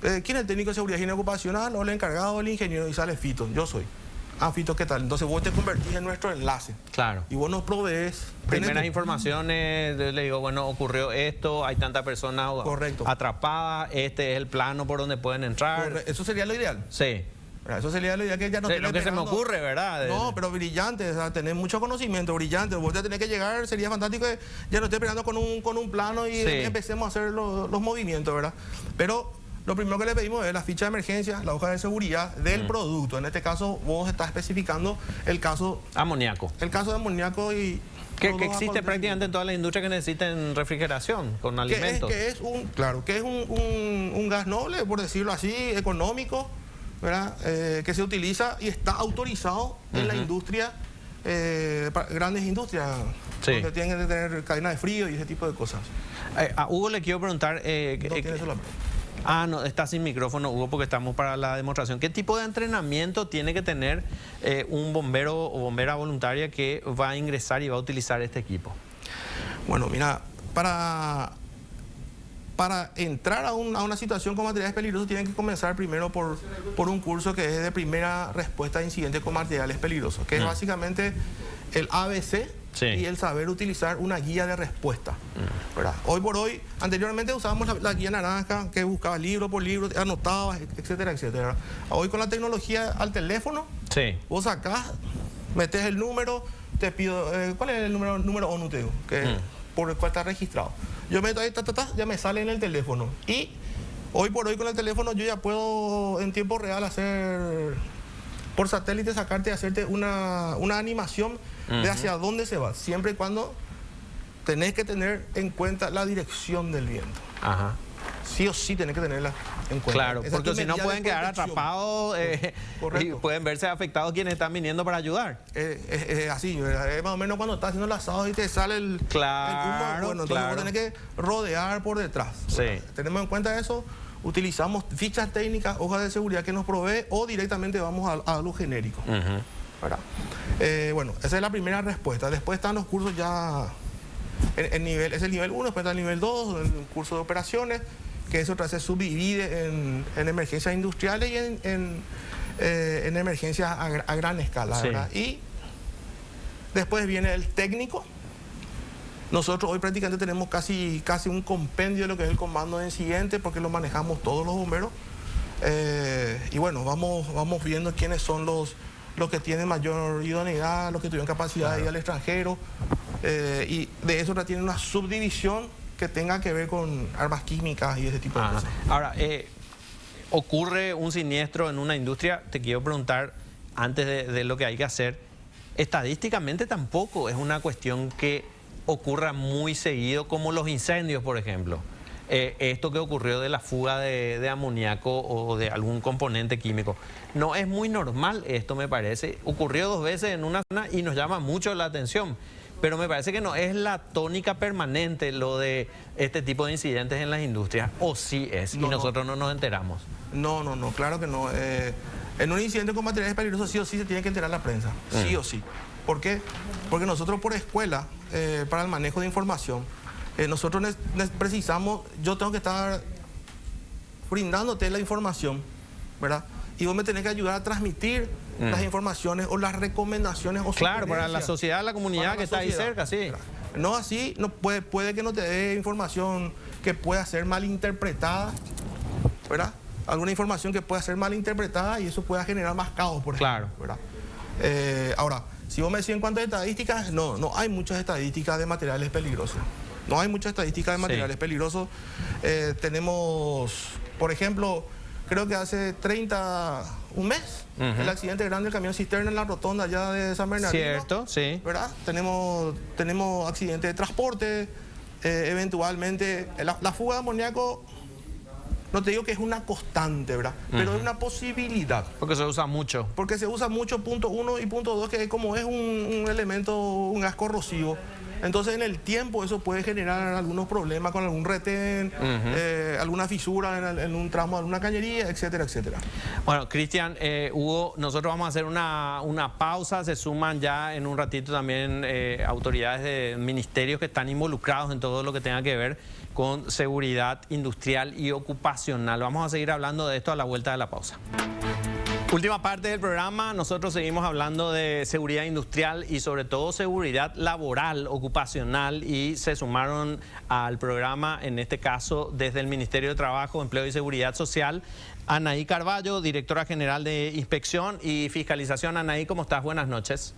¿quién es el técnico de seguridad y higiene ocupacional? O el encargado, o el ingeniero, y sale Fito, yo soy. Fito, ¿qué tal? Entonces vos te convertís en nuestro enlace. Claro. Y vos nos provees primeras informaciones, le digo, bueno, ocurrió esto, hay tantas personas atrapadas, este es el plano por donde pueden entrar. Eso sería lo ideal. Sí. Eso sería lo ideal, que ya no lo que se me ocurre, ¿verdad? No, pero brillante, o sea, tener mucho conocimiento, brillante. Vos ya tenés que llegar, sería fantástico que ya no esté peleando con un plano y empecemos a hacer los movimientos, ¿verdad? Pero lo primero que le pedimos es la ficha de emergencia, la hoja de seguridad del producto. En este caso, vos estás especificando el caso... Amoníaco. El caso de amoníaco y... Que existe prácticamente en toda la industria que necesiten refrigeración con alimentos. Que es un gas noble, por decirlo así, económico, ¿verdad? Que se utiliza y está autorizado en la industria, grandes industrias, donde tienen que tener cadena de frío y ese tipo de cosas. A Hugo le quiero preguntar... no tiene solamente. No, está sin micrófono, Hugo, porque estamos para la demostración. ¿Qué tipo de entrenamiento tiene que tener un bombero o bombera voluntaria que va a ingresar y va a utilizar este equipo? Bueno, mira, para entrar a una situación con materiales peligrosos tienen que comenzar primero por un curso que es de primera respuesta a incidentes con materiales peligrosos, que es básicamente el ABC y el saber utilizar una guía de respuesta. ¿Verdad? Hoy por hoy, anteriormente usábamos la guía naranja, que buscaba libro por libro, anotabas, etcétera, etcétera. Hoy con la tecnología al teléfono, vos sacás, metes el número, te pido, ¿cuál es el número ONU por el cual está registrado? Yo meto ahí, ya me sale en el teléfono. Y hoy por hoy con el teléfono yo ya puedo en tiempo real hacer, por satélite, sacarte y hacerte una animación de hacia dónde se va, siempre y cuando tenés que tener en cuenta la dirección del viento. sí o sí tenés que tenerla en cuenta. Claro, Esa porque es tu si no medida pueden de quedar protección. atrapados y pueden verse afectados quienes están viniendo para ayudar. Así, ¿verdad? Es más o menos cuando estás haciendo el asado y te sale el humo. Claro, Bueno, entonces vos tenés que rodear por detrás. Sí. Tenemos en cuenta eso, utilizamos fichas técnicas, hojas de seguridad que nos provee o directamente vamos a algo genérico. ¿Verdad? Bueno, esa es la primera respuesta. Después están los cursos ya en nivel, es el nivel 1, después está el nivel 2, el curso de operaciones, que eso se subdivide en emergencias industriales y en emergencias a gran escala. Sí. ¿Verdad? Y después viene el técnico. Nosotros hoy prácticamente tenemos casi un compendio de lo que es el comando de incidente, porque lo manejamos todos los bomberos. Y bueno, vamos viendo quiénes son los que tienen mayor idoneidad, los que tuvieron capacidad de ir al extranjero. Y de eso tiene una subdivisión que tenga que ver con armas químicas y ese tipo de cosas. Ahora, ocurre un siniestro en una industria, te quiero preguntar, antes de lo que hay que hacer, estadísticamente tampoco es una cuestión que ocurra muy seguido como los incendios, por ejemplo. Esto que ocurrió de la fuga de amoníaco o de algún componente químico. No es muy normal esto, me parece. Ocurrió 2 veces en una zona y nos llama mucho la atención. Pero me parece que no es la tónica permanente lo de este tipo de incidentes en las industrias, o sí es, y nosotros no nos enteramos. No, claro que no. En un incidente con materiales peligrosos sí o sí se tiene que enterar la prensa, sí o sí. ¿Por qué? Porque nosotros por escuela, para el manejo de información, nosotros precisamos, yo tengo que estar brindándote la información, ¿verdad? Y vos me tenés que ayudar a transmitir las informaciones o las recomendaciones. O claro, para la sociedad, la comunidad que está ahí cerca, sí. No así, no puede que no te dé información que pueda ser malinterpretada, ¿verdad? Alguna información que pueda ser malinterpretada y eso pueda generar más caos, por ejemplo. Claro. ¿Verdad? Ahora, si vos me decís en cuanto a estadísticas, no hay muchas estadísticas de materiales peligrosos. No hay muchas estadísticas de materiales peligrosos. Tenemos, por ejemplo, creo que hace un mes, el accidente grande del camión cisterna en la rotonda allá de San Bernardino. Cierto, sí. ¿Verdad? Tenemos accidentes de transporte, eventualmente. La fuga de amoníaco, no te digo que es una constante, ¿verdad? Pero es una posibilidad. Porque se usa mucho. Porque se usa mucho, punto 1 y punto 2, que como es un elemento, un gas corrosivo. Entonces en el tiempo eso puede generar algunos problemas con algún retén, alguna fisura en un tramo de alguna cañería, etcétera, etcétera. Bueno, Cristian, Hugo, nosotros vamos a hacer una pausa. Se suman ya en un ratito también autoridades de ministerios que están involucrados en todo lo que tenga que ver con seguridad industrial y ocupacional. Vamos a seguir hablando de esto a la vuelta de la pausa. Última parte del programa, nosotros seguimos hablando de seguridad industrial y sobre todo seguridad laboral, ocupacional, y se sumaron al programa, en este caso desde el Ministerio de Trabajo, Empleo y Seguridad Social, Anaí Carballo, directora general de Inspección y Fiscalización. Anaí, ¿cómo estás? Buenas noches.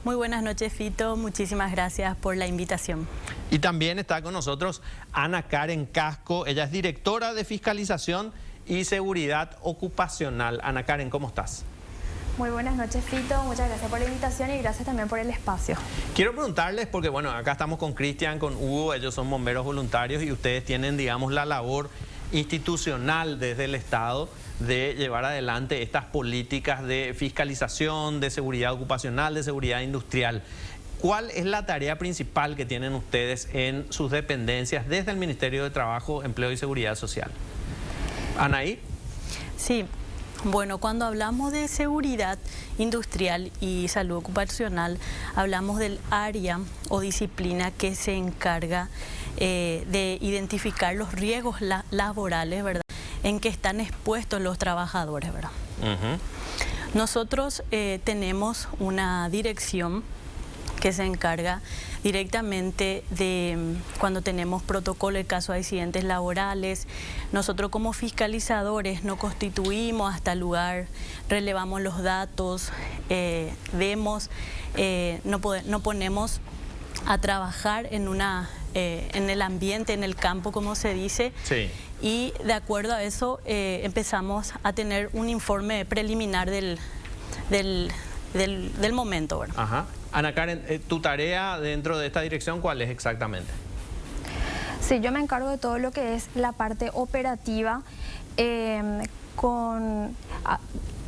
Muy buenas noches, Fito. Muchísimas gracias por la invitación. Y también está con nosotros Ana Karen Casco, ella es directora de Fiscalización y Seguridad Ocupacional. Ana Karen, ¿cómo estás? Muy buenas noches, Fito. Muchas gracias por la invitación y gracias también por el espacio. Quiero preguntarles, porque bueno, acá estamos con Cristian, con Hugo, ellos son bomberos voluntarios y ustedes tienen, digamos, la labor institucional desde el Estado de llevar adelante estas políticas de fiscalización, de seguridad ocupacional, de seguridad industrial. ¿Cuál es la tarea principal que tienen ustedes en sus dependencias desde el Ministerio de Trabajo, Empleo y Seguridad Social? Anaí. Sí, bueno, cuando hablamos de seguridad industrial y salud ocupacional, hablamos del área o disciplina que se encarga de identificar los riesgos laborales, ¿verdad?, en que están expuestos los trabajadores, ¿verdad? Nosotros tenemos una dirección que se encarga directamente de cuando tenemos protocolo en caso de accidentes laborales. Nosotros como fiscalizadores nos constituimos hasta el lugar, relevamos los datos, vemos, nos ponemos a trabajar en el ambiente, en el campo, como se dice. Sí. Y de acuerdo a eso empezamos a tener un informe preliminar del momento, ¿verdad? Ajá. Ana Karen, ¿tu tarea dentro de esta dirección cuál es exactamente? Sí, yo me encargo de todo lo que es la parte operativa,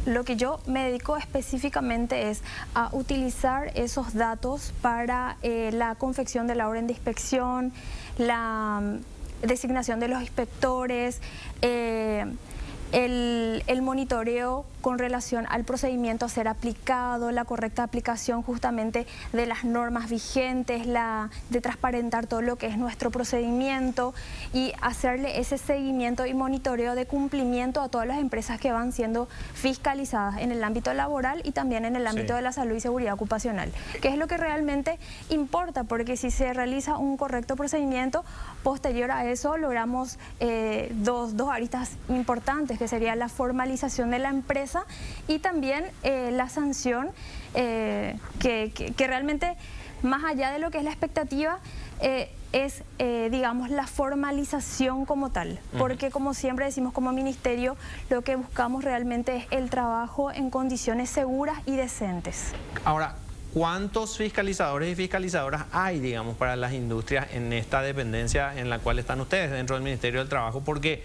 lo que yo me dedico específicamente es a utilizar esos datos para la confección de la orden de inspección, la designación de los inspectores, el monitoreo con relación al procedimiento a ser aplicado, la correcta aplicación justamente de las normas vigentes, de transparentar todo lo que es nuestro procedimiento y hacerle ese seguimiento y monitoreo de cumplimiento a todas las empresas que van siendo fiscalizadas en el ámbito laboral y también en el ámbito de la salud y seguridad ocupacional, que es lo que realmente importa, porque si se realiza un correcto procedimiento, posterior a eso logramos dos aristas importantes, que sería la formalización de la empresa y también la sanción, que realmente, más allá de lo que es la expectativa, es, digamos, la formalización como tal. Porque, como siempre decimos como ministerio, lo que buscamos realmente es el trabajo en condiciones seguras y decentes. Ahora, ¿cuántos fiscalizadores y fiscalizadoras hay, digamos, para las industrias en esta dependencia en la cual están ustedes dentro del Ministerio del Trabajo? Porque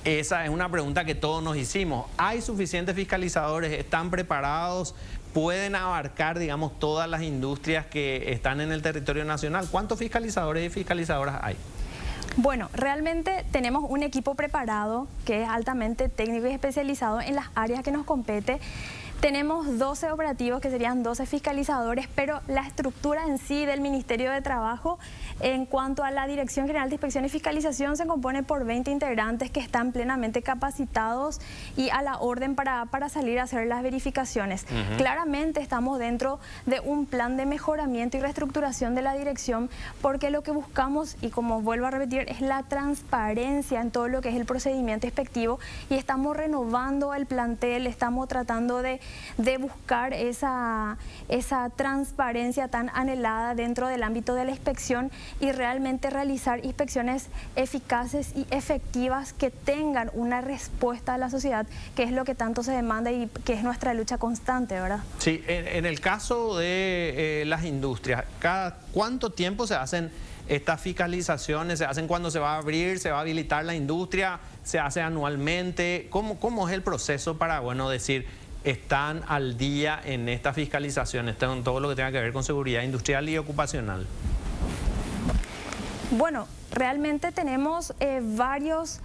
esa es una pregunta que todos nos hicimos. ¿Hay suficientes fiscalizadores? ¿Están preparados? ¿Pueden abarcar, digamos, todas las industrias que están en el territorio nacional? ¿Cuántos fiscalizadores y fiscalizadoras hay? Bueno, realmente tenemos un equipo preparado que es altamente técnico y especializado en las áreas que nos compete. Tenemos 12 operativos, que serían 12 fiscalizadores, pero la estructura en sí del Ministerio de Trabajo, en cuanto a la Dirección General de Inspección y Fiscalización, se compone por 20 integrantes que están plenamente capacitados y a la orden para salir a hacer las verificaciones. Claramente estamos dentro de un plan de mejoramiento y reestructuración de la dirección, porque lo que buscamos, y como vuelvo a repetir, es la transparencia en todo lo que es el procedimiento inspectivo, y estamos renovando el plantel, estamos tratando de buscar esa transparencia tan anhelada dentro del ámbito de la inspección y realmente realizar inspecciones eficaces y efectivas que tengan una respuesta a la sociedad, que es lo que tanto se demanda y que es nuestra lucha constante, ¿verdad? Sí, en el caso de las industrias, ¿cada cuánto tiempo se hacen estas fiscalizaciones? ¿Se hacen cuando se va a abrir, se va a habilitar la industria? ¿Se hace anualmente? ¿Cómo es el proceso para, bueno, decir, están al día en estas fiscalizaciones, en todo lo que tenga que ver con seguridad industrial y ocupacional? Bueno, realmente tenemos varios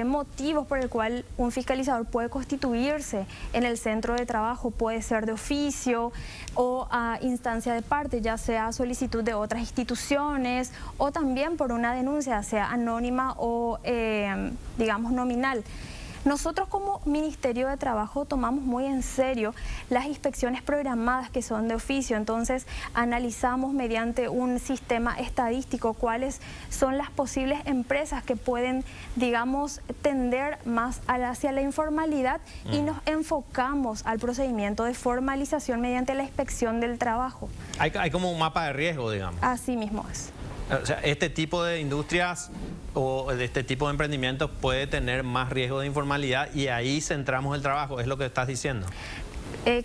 motivos por el cual un fiscalizador puede constituirse en el centro de trabajo. Puede ser de oficio o a instancia de parte, ya sea a solicitud de otras instituciones o también por una denuncia, sea anónima o digamos nominal. Nosotros como Ministerio de Trabajo tomamos muy en serio las inspecciones programadas que son de oficio, entonces analizamos mediante un sistema estadístico cuáles son las posibles empresas que pueden, digamos, tender más hacia la informalidad y nos enfocamos al procedimiento de formalización mediante la inspección del trabajo. Hay como un mapa de riesgo, digamos. Así mismo es. O sea, este tipo de industrias o de este tipo de emprendimientos puede tener más riesgo de informalidad y ahí centramos el trabajo, es lo que estás diciendo.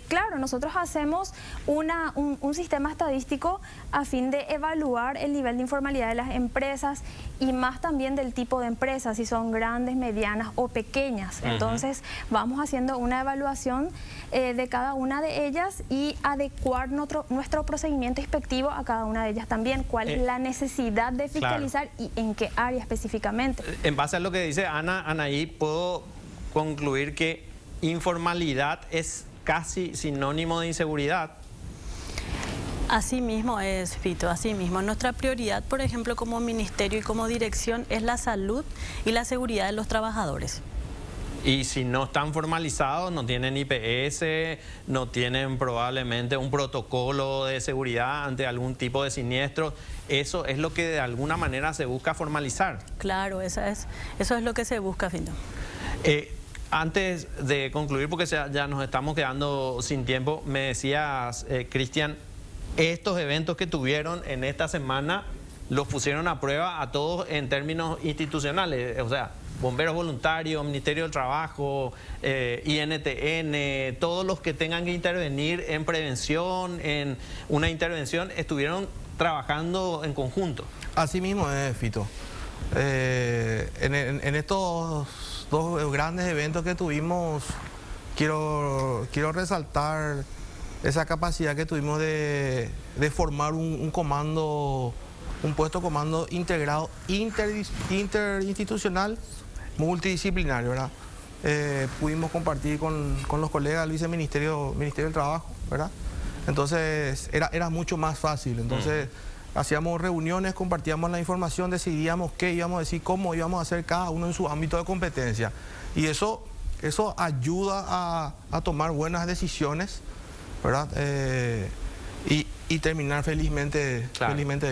Claro, nosotros hacemos un sistema estadístico a fin de evaluar el nivel de informalidad de las empresas y más también del tipo de empresas, si son grandes, medianas o pequeñas. Entonces vamos haciendo una evaluación de cada una de ellas y adecuar nuestro procedimiento inspectivo a cada una de ellas también. ¿Cuál es la necesidad de fiscalizar y en qué área específicamente? En base a lo que dice Anaí, puedo concluir que informalidad es casi sinónimo de inseguridad. Así mismo es, Fito, así mismo. Nuestra prioridad, por ejemplo, como ministerio y como dirección, es la salud y la seguridad de los trabajadores. Y si no están formalizados, no tienen IPS, no tienen probablemente un protocolo de seguridad ante algún tipo de siniestro, eso es lo que de alguna manera se busca formalizar. Claro, eso es lo que se busca, Fito. Antes de concluir, porque ya nos estamos quedando sin tiempo, me decías, Cristian, estos eventos que tuvieron en esta semana los pusieron a prueba a todos en términos institucionales, o sea, bomberos voluntarios, Ministerio del Trabajo, INTN, todos los que tengan que intervenir en prevención, en una intervención, estuvieron trabajando en conjunto. Así mismo es, Fito. En estos dos grandes eventos que tuvimos, quiero resaltar esa capacidad que tuvimos de formar un comando, un puesto de comando integrado, interinstitucional, multidisciplinario, ¿verdad? Pudimos compartir con los colegas del Ministerio del Trabajo, ¿verdad? Entonces era mucho más fácil. Entonces hacíamos reuniones, compartíamos la información, decidíamos qué íbamos a decir, cómo íbamos a hacer cada uno en su ámbito de competencia. Y eso ayuda a tomar buenas decisiones, ¿verdad? Y terminar felizmente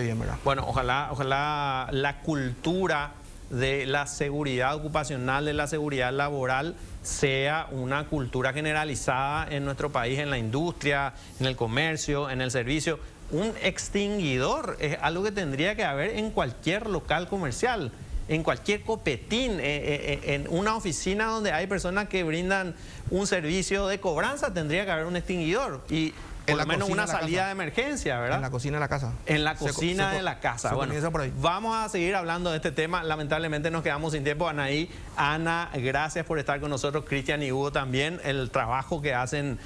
bien, ¿verdad? Bueno, ojalá la cultura de la seguridad ocupacional, de la seguridad laboral, sea una cultura generalizada en nuestro país, en la industria, en el comercio, en el servicio. Un extinguidor es algo que tendría que haber en cualquier local comercial, en cualquier copetín, en una oficina donde hay personas que brindan un servicio de cobranza, tendría que haber un extinguidor y por lo menos una salida de emergencia, ¿verdad? En la cocina de la casa. En la cocina de la casa. Bueno, vamos a seguir hablando de este tema. Lamentablemente nos quedamos sin tiempo. Anaí, Ana, gracias por estar con nosotros. Cristian y Hugo también. El trabajo que hacen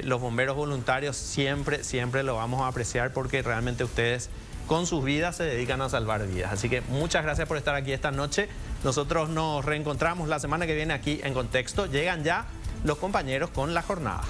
los bomberos voluntarios siempre lo vamos a apreciar porque realmente ustedes con sus vidas se dedican a salvar vidas. Así que muchas gracias por estar aquí esta noche. Nosotros nos reencontramos la semana que viene aquí en Contexto. Llegan ya los compañeros con la jornada.